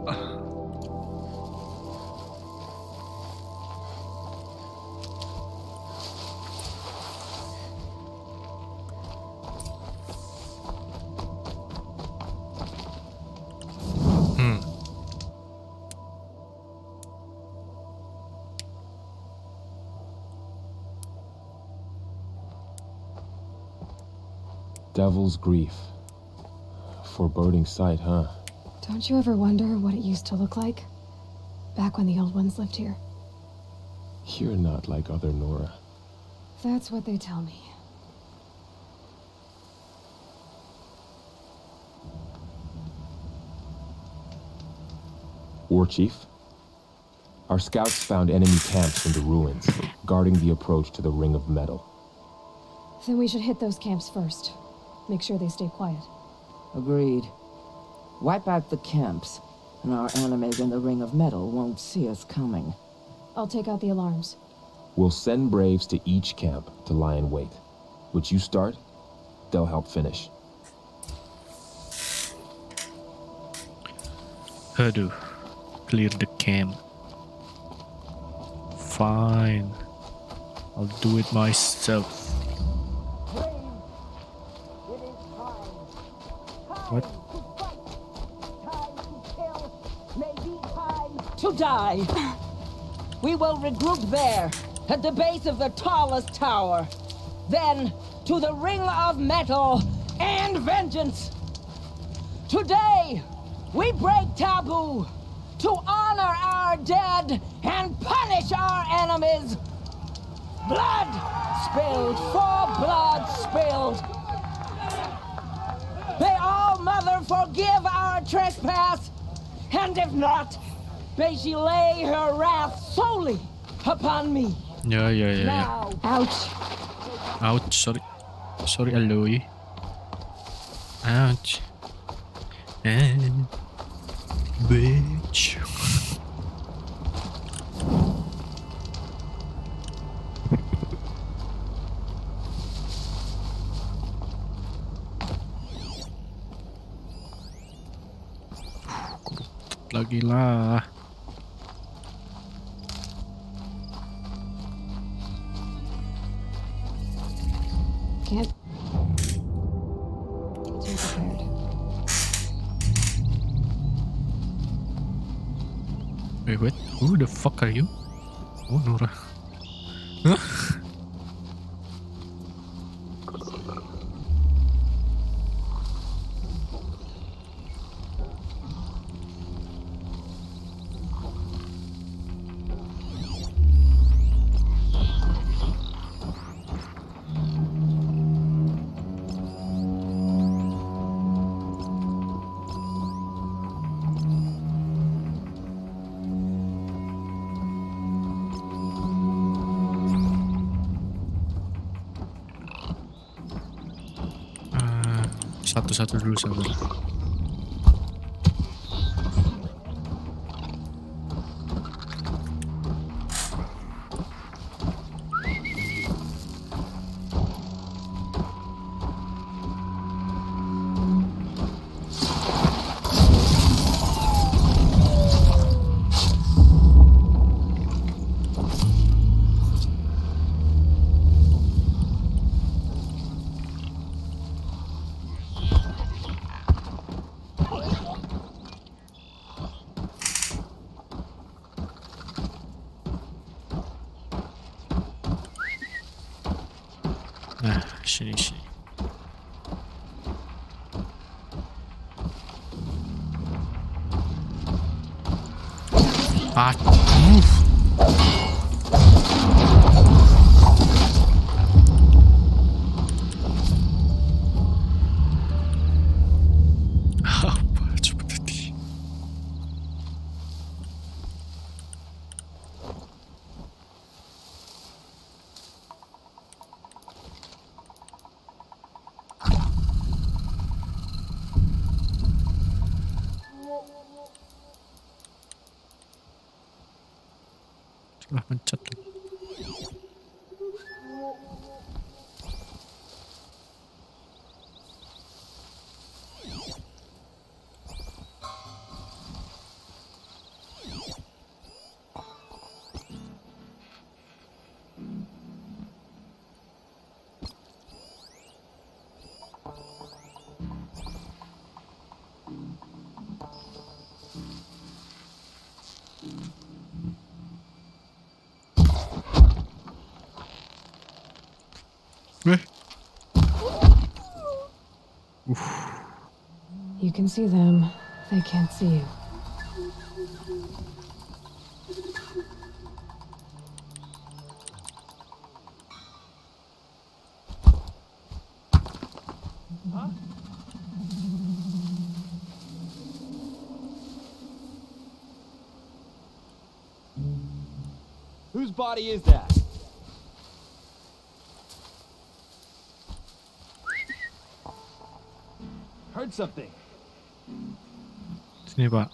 Devil's grief. Foreboding sight, huh? Don't you ever wonder what it used to look like? Back when the old ones lived here. You're not like other Nora. That's what they tell me. War Chief? Our scouts found enemy camps in the ruins, guarding the approach to the Ring of Metal. Then we should hit those camps first. Make sure they stay quiet. Agreed. Wipe out the camps, and our enemies in the Ring of Metal won't see us coming. I'll take out the alarms. We'll send Braves to each camp to lie in wait. Which you start, they'll help finish. Aduh, clear the camp. Fine, I'll do it myself. What? To die. We will regroup there, at the base of the tallest tower. Then, to the Ring of Metal and vengeance. Today, we break taboo to honor our dead and punish our enemies. Blood spilled for blood spilled. May All Mother forgive our trespass, and if not, may she lay her wrath solely upon me. Yeah. Now. Ouch. Ouch, sorry Aloy. Ouch. And bitch. Lagi lah. Can't. Too prepared. Wait, who the fuck are you? Oh, Nora. Huh? Satu-satu dulu sabar. Sini. Lah mencet. You can see them. They can't see you. Whose body is that? Heard something. Sini, Pak.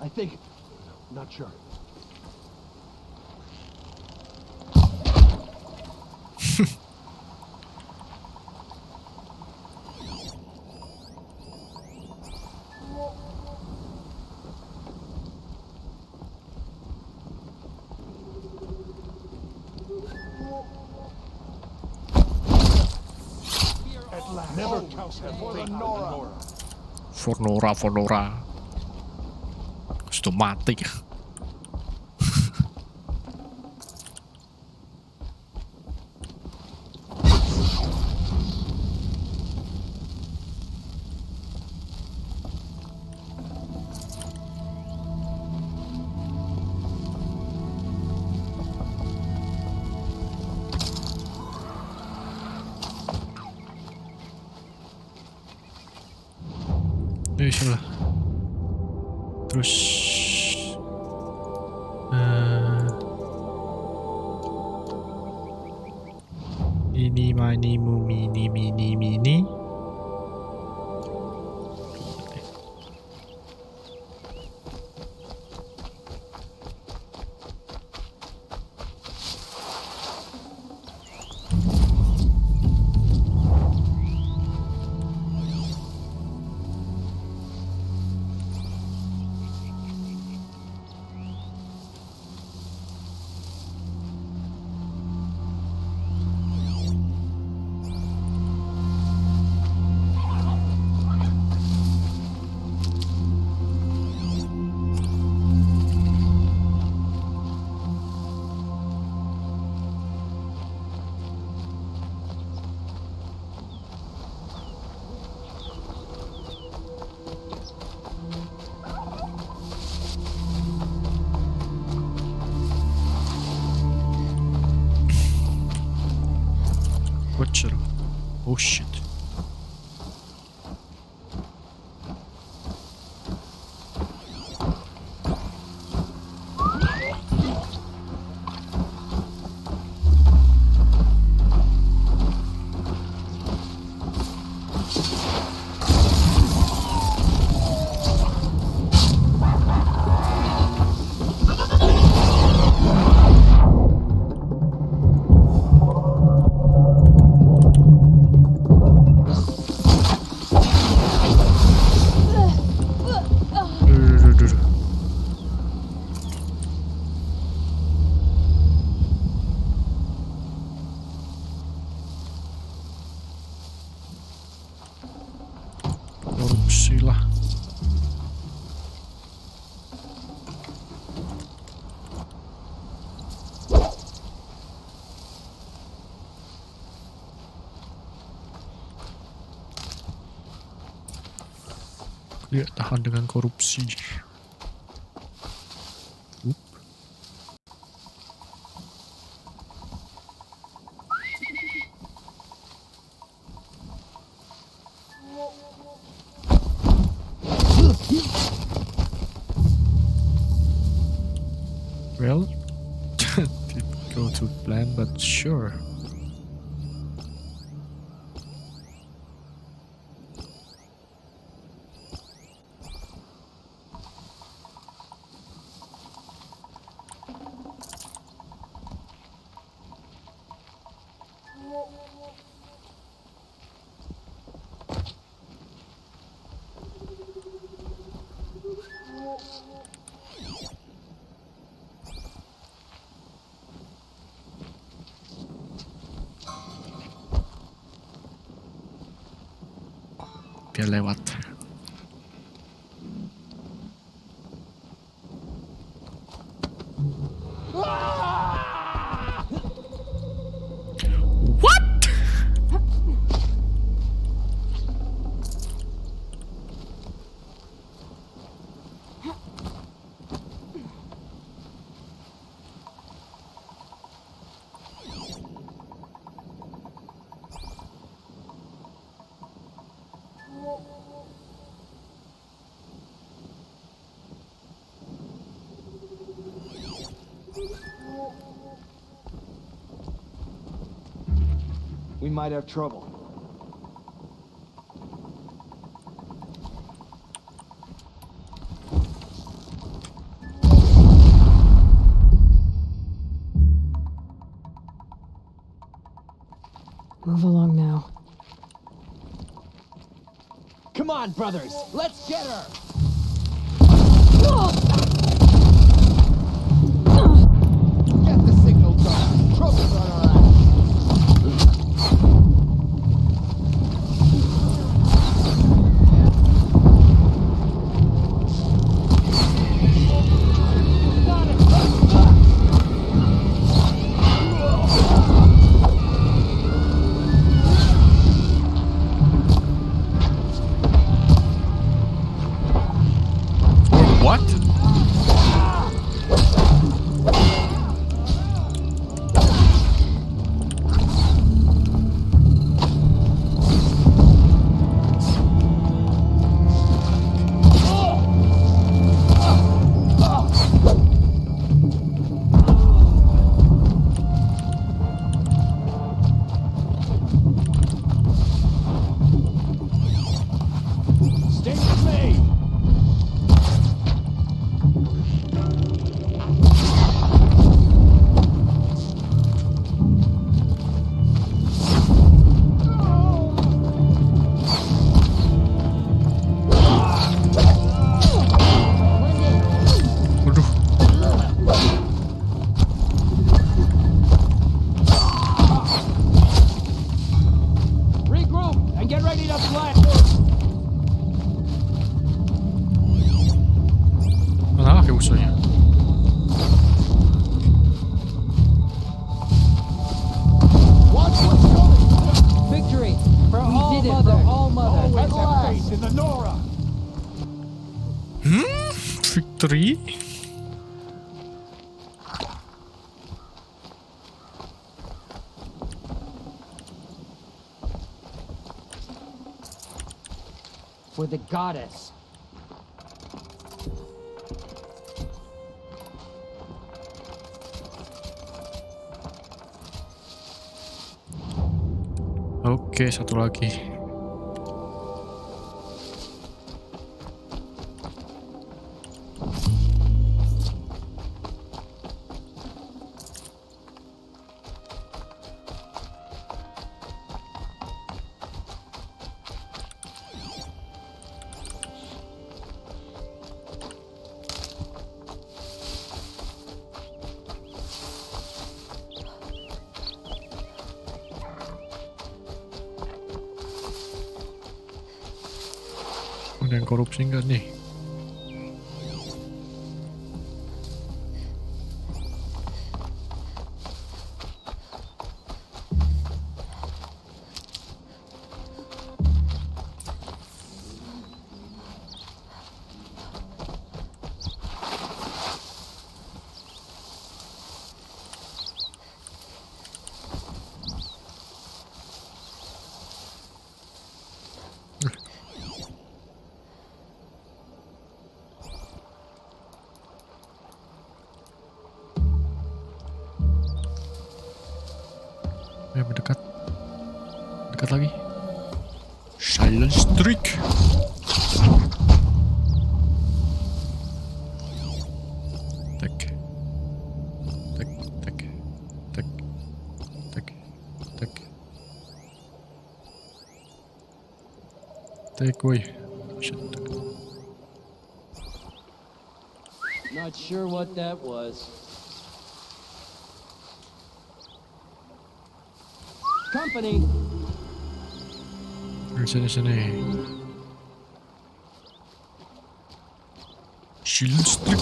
I think. Not sure. Never count for the Nora. For Nora. Sudah mati. Salah. Terus ini mini. Watcher. Oh shit. Korupsi lah. Dia tahan dengan korupsi. Well, didn't go to plan, but sure. Dia lewat. What? We might have trouble. Move along now. Come on, brothers, let's get her! Get the signal going. Trouble's on our ass. What? Stay with me! Regroup and get ready to flank! Mana lagi musuhnya? Watch what's coming! Victory! For We all did it, mother, for all mother. Always At have last. faith in the Nora! Victory? For the goddess. Oke, satu lagi. Ada yang korupsi nggak nih? Ayo mendekat. Dekat lagi. Silent streak. Tek. Tek. Tek. Tek. Tek. Tek. Tek, woi. Shit. Not sure what that was. Company. Sini. Silent streak.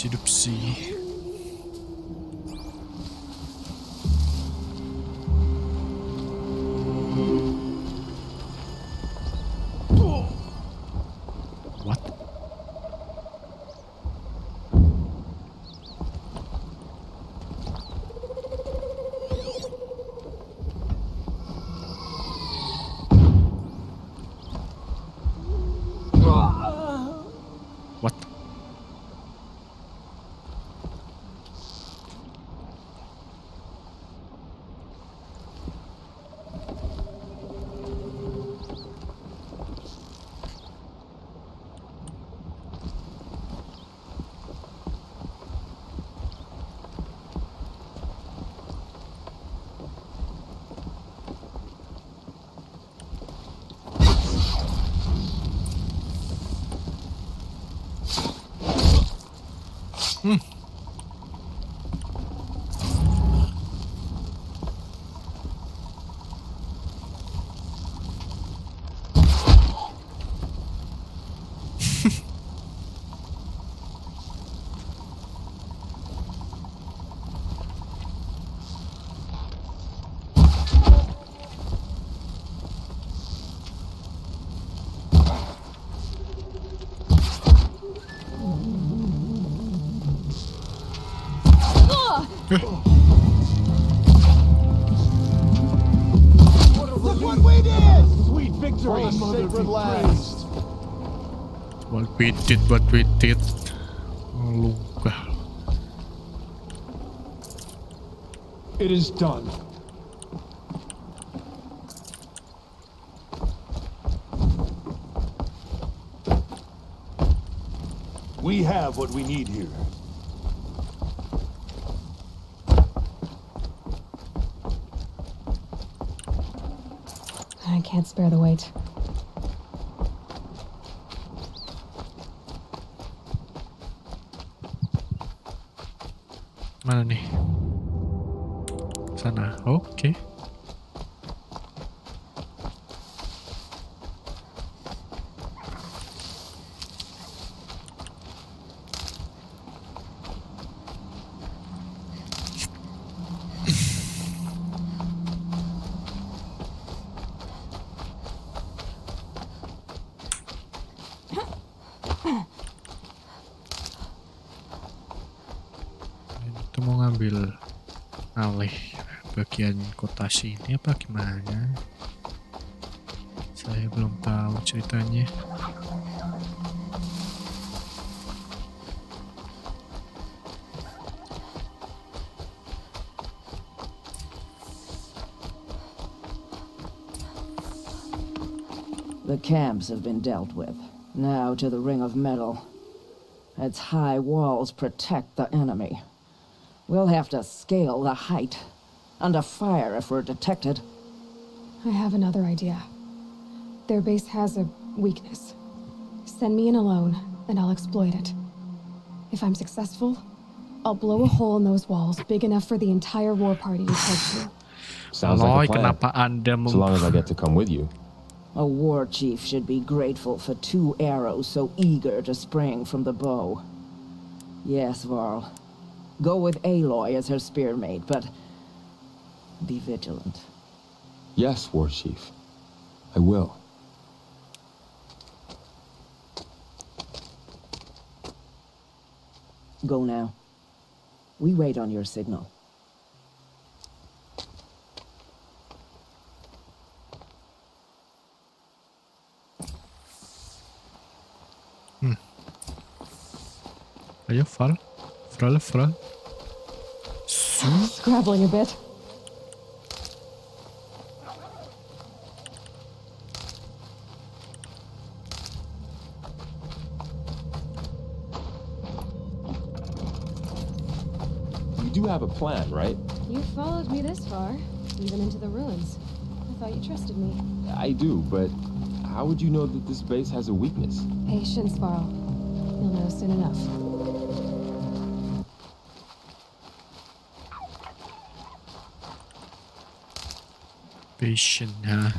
Oopsie. What? What? Look what we did! Sweet victory! Sacred last. What we did. Luka. It is done. We have what we need here. I can't spare the weight. Mana nih? Sana. Oke. Itu mau ngambil alih bagian kota sini apa gimana? Saya belum tahu ceritanya. The camps have been dealt with. Now to the ring of metal. Its high walls protect the enemy. We'll have to scale the height. Under fire if we're detected. I have another idea. Their base has a weakness. Send me in alone, and I'll exploit it. If I'm successful, I'll blow a hole in those walls big enough for the entire war party to take through. Sounds like a plan. Kenapa Anda So long as I get to come with you. A war chief should be grateful for 2 arrows so eager to spring from the bow. Yes, Varl. Go with Aloy as her spearmate, but be vigilant. Yes, War Chief. I will. Go now. We wait on your signal. Ayo, Val. Val. Scrabbling a bit. You do have a plan, right? You followed me this far, even into the ruins. I thought you trusted me. I do, but how would you know that this base has a weakness? Patience, Varl. You'll know soon enough. Patient, huh?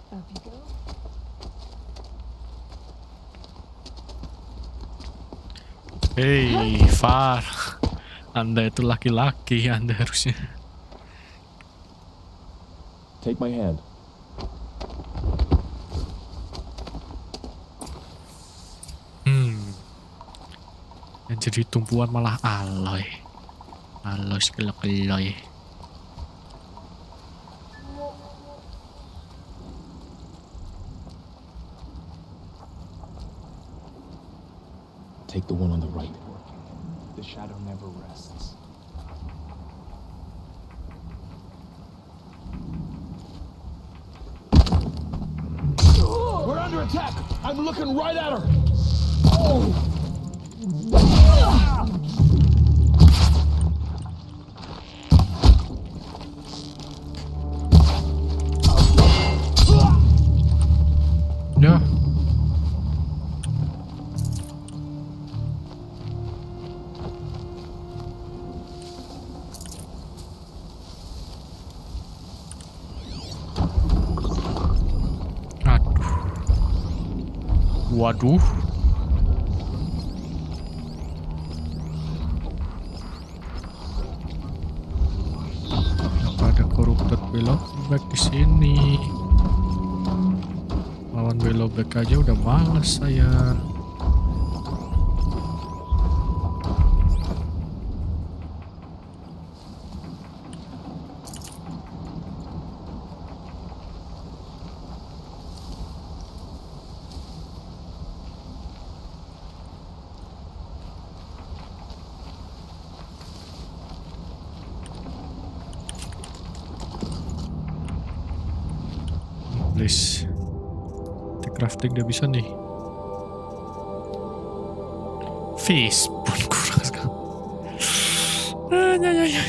Up you go. Hei, Far. Anda itu laki-laki, Anda harusnya. Take my hand. Yang jadi tumpuan malah Aloy. Aloy sekelo-keloy. Take the one on the right. The shadow never rests. We're under attack! I'm looking right at her! Oh! Ya. Aduh. Waduh. Ada corrupted belok back di sini. Lawan belok back aja udah males saya. Please. The crafting udah bisa nih. Fish pun kurang sekali. Ya.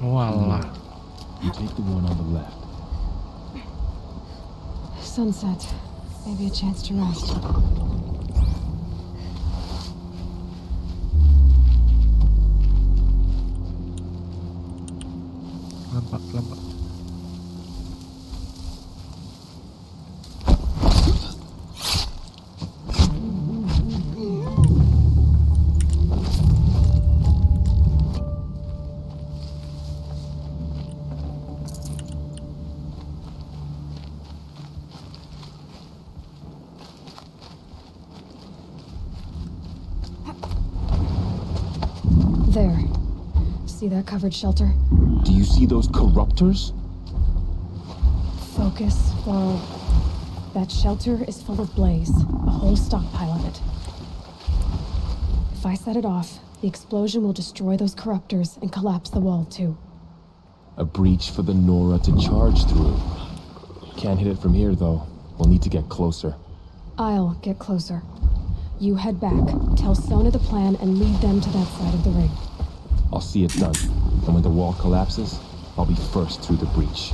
Walah. You take the one on the left. Sunset. Maybe a chance to rest. Lambat. There. See that covered shelter? Do you see those corruptors? Focus, Varl. That shelter is full of blaze. A whole stockpile of it. If I set it off, the explosion will destroy those corruptors and collapse the wall too. A breach for the Nora to charge through. Can't hit it from here, though. We'll need to get closer. I'll get closer. You head back, tell Sona the plan, and lead them to that side of the ring. I'll see it done. And when the wall collapses, I'll be first through the breach.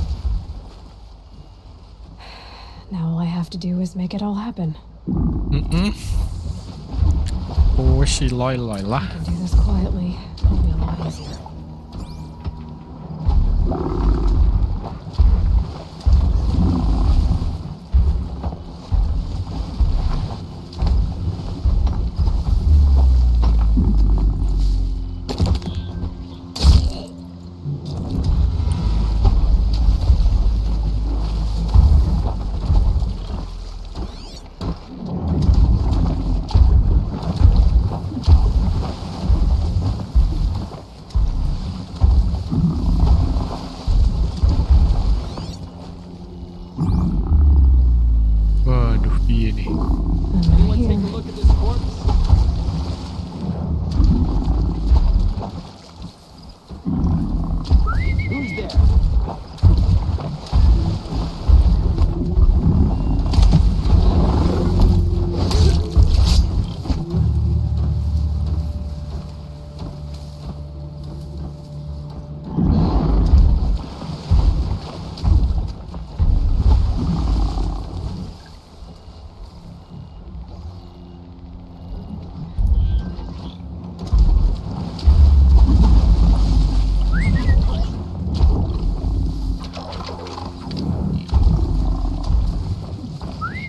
Now all I have to do is make it all happen. โอ้ยชีลอยละ I can do this quietly. It'll be a lot easier. Waduh, piye nih? Anyone take a look at this corpse? Who's there?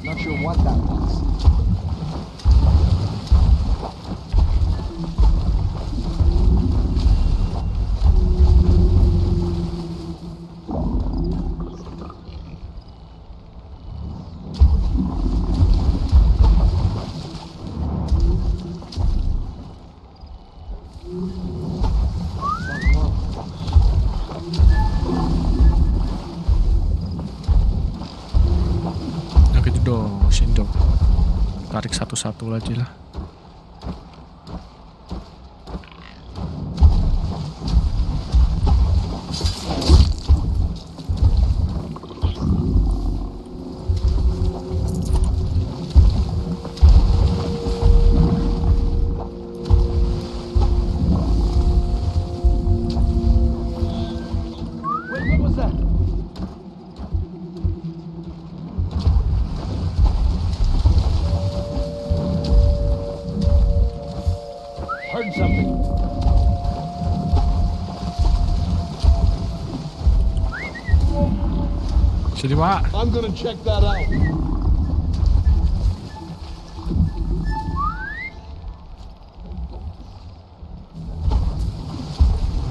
Not sure what that was. Nah gitu dong, sini dong. Tarik satu-satu aja lah. Wait, what was that? Heard something. Sini Pak. I'm gonna check that out.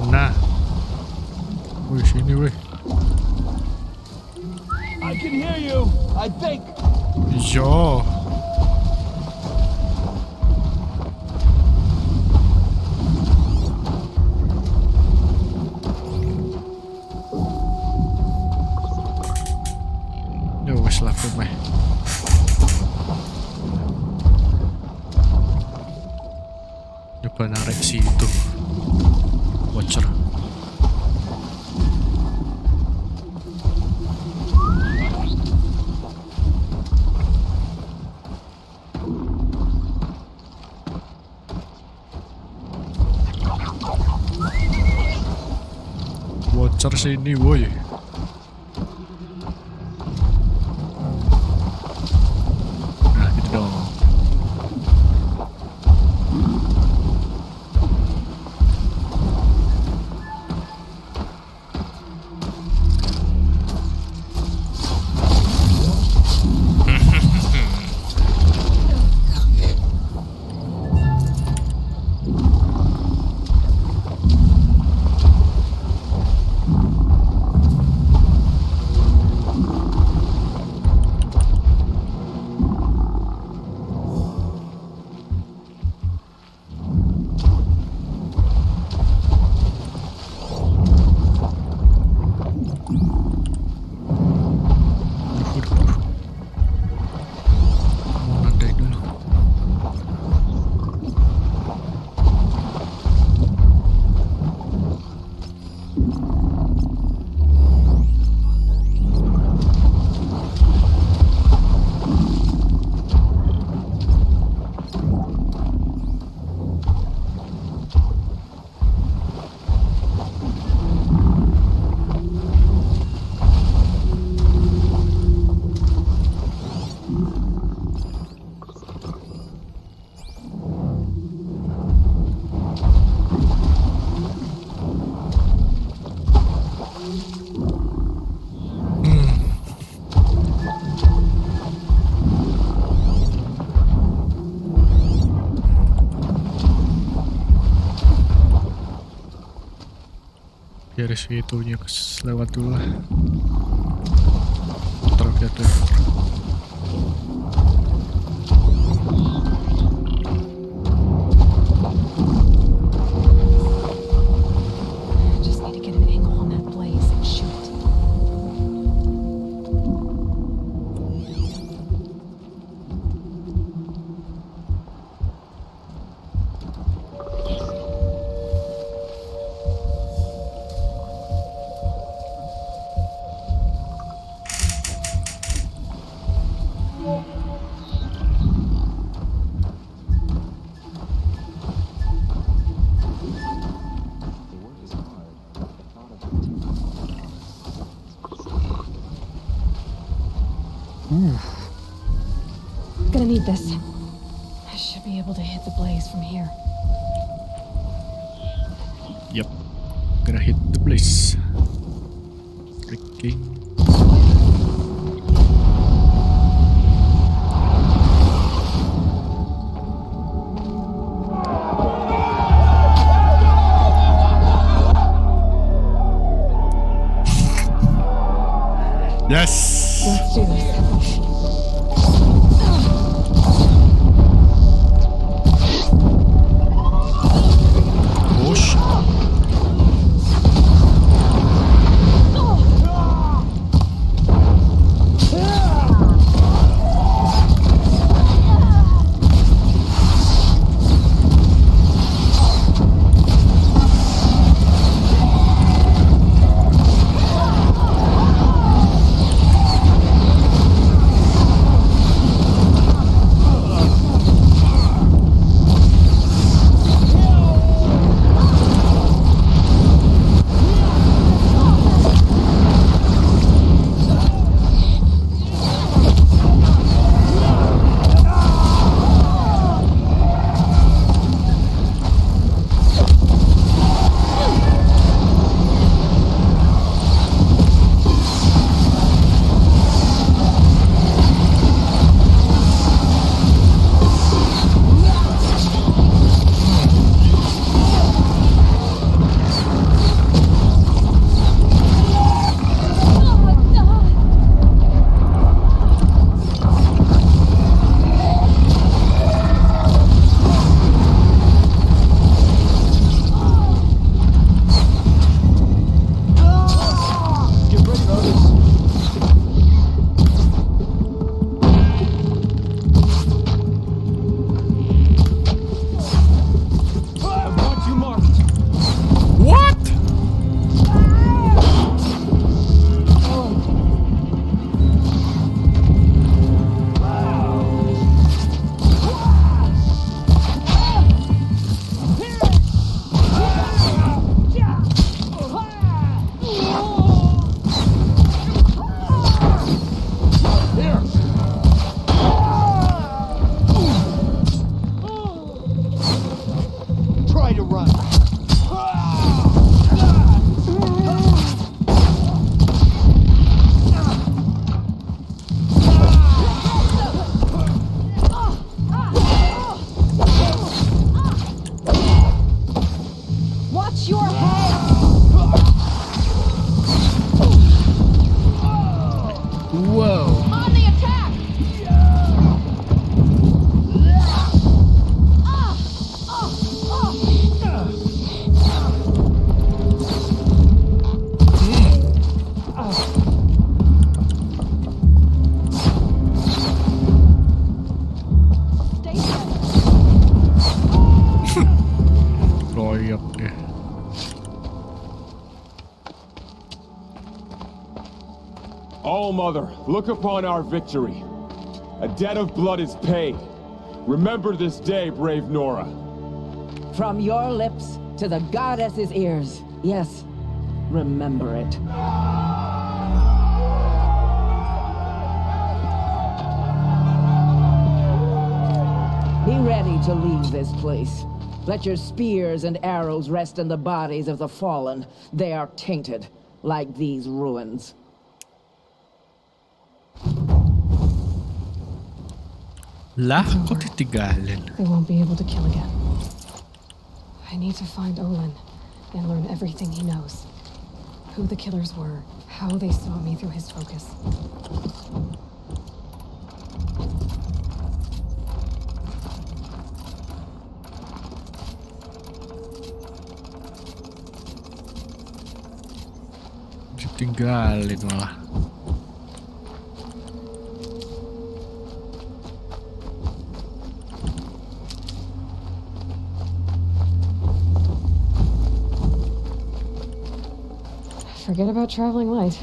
Nah. Wih, sini wih. I can hear you, I think. Yo. Yo, wes lah meh. Coba narik situ. Watcher. Watcher sini woi. Nah gitu dong. Biar si itunya lewat dulu lah. Truknya tuh. Just need to get an angle on that blaze and shoot it. Gonna need this. I should be able to hit the blaze from here. Yep. Gonna hit the blaze. Freaking. Yes. Let's do this. Push. Oh, Mother, look upon our victory. A debt of blood is paid. Remember this day, brave Nora. From your lips to the goddess's ears. Yes, remember it. Be ready to leave this place. Let your spears and arrows rest in the bodies of the fallen. They are tainted, like these ruins. Lah, kok ditinggalin? They won't be able to kill again. I need to find Olin and learn everything he knows. Who the killers were, how they saw me through his focus. Ditinggalin malah. Forget about traveling light.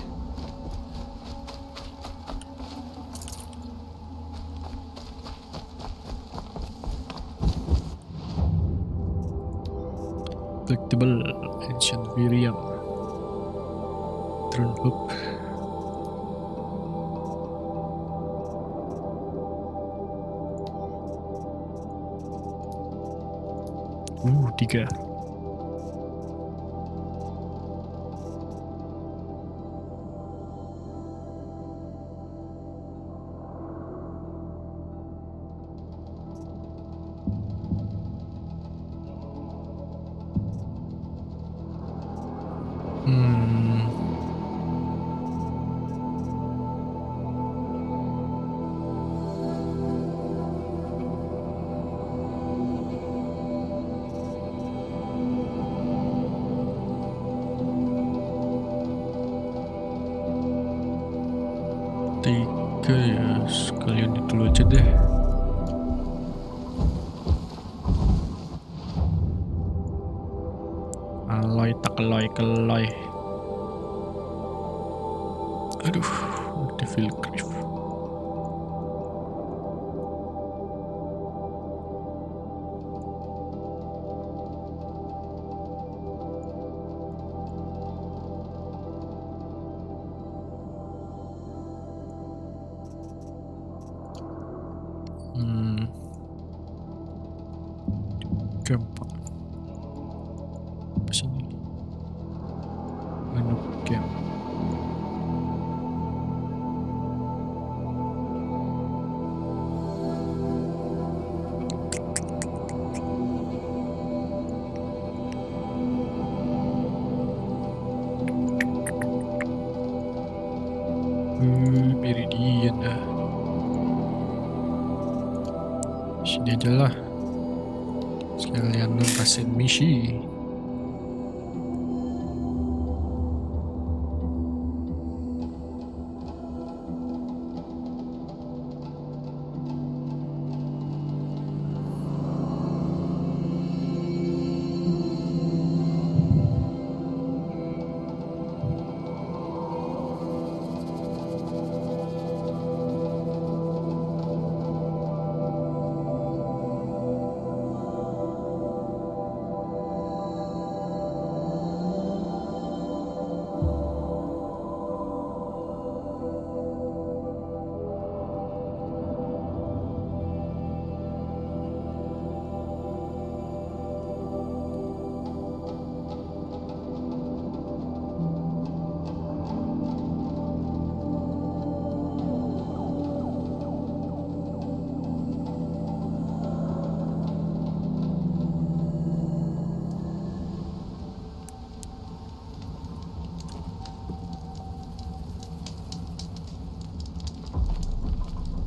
Collectible Ancient Virium Drone Hook. Tiga. Tiga ya, sekalian itu dulu aja deh. Aloy tak keloy. Aduh, Devil Grief. Gampang. Apa sini? Menu game. Meridian dah. Sini aja lah. Sekalian nuntasin misi.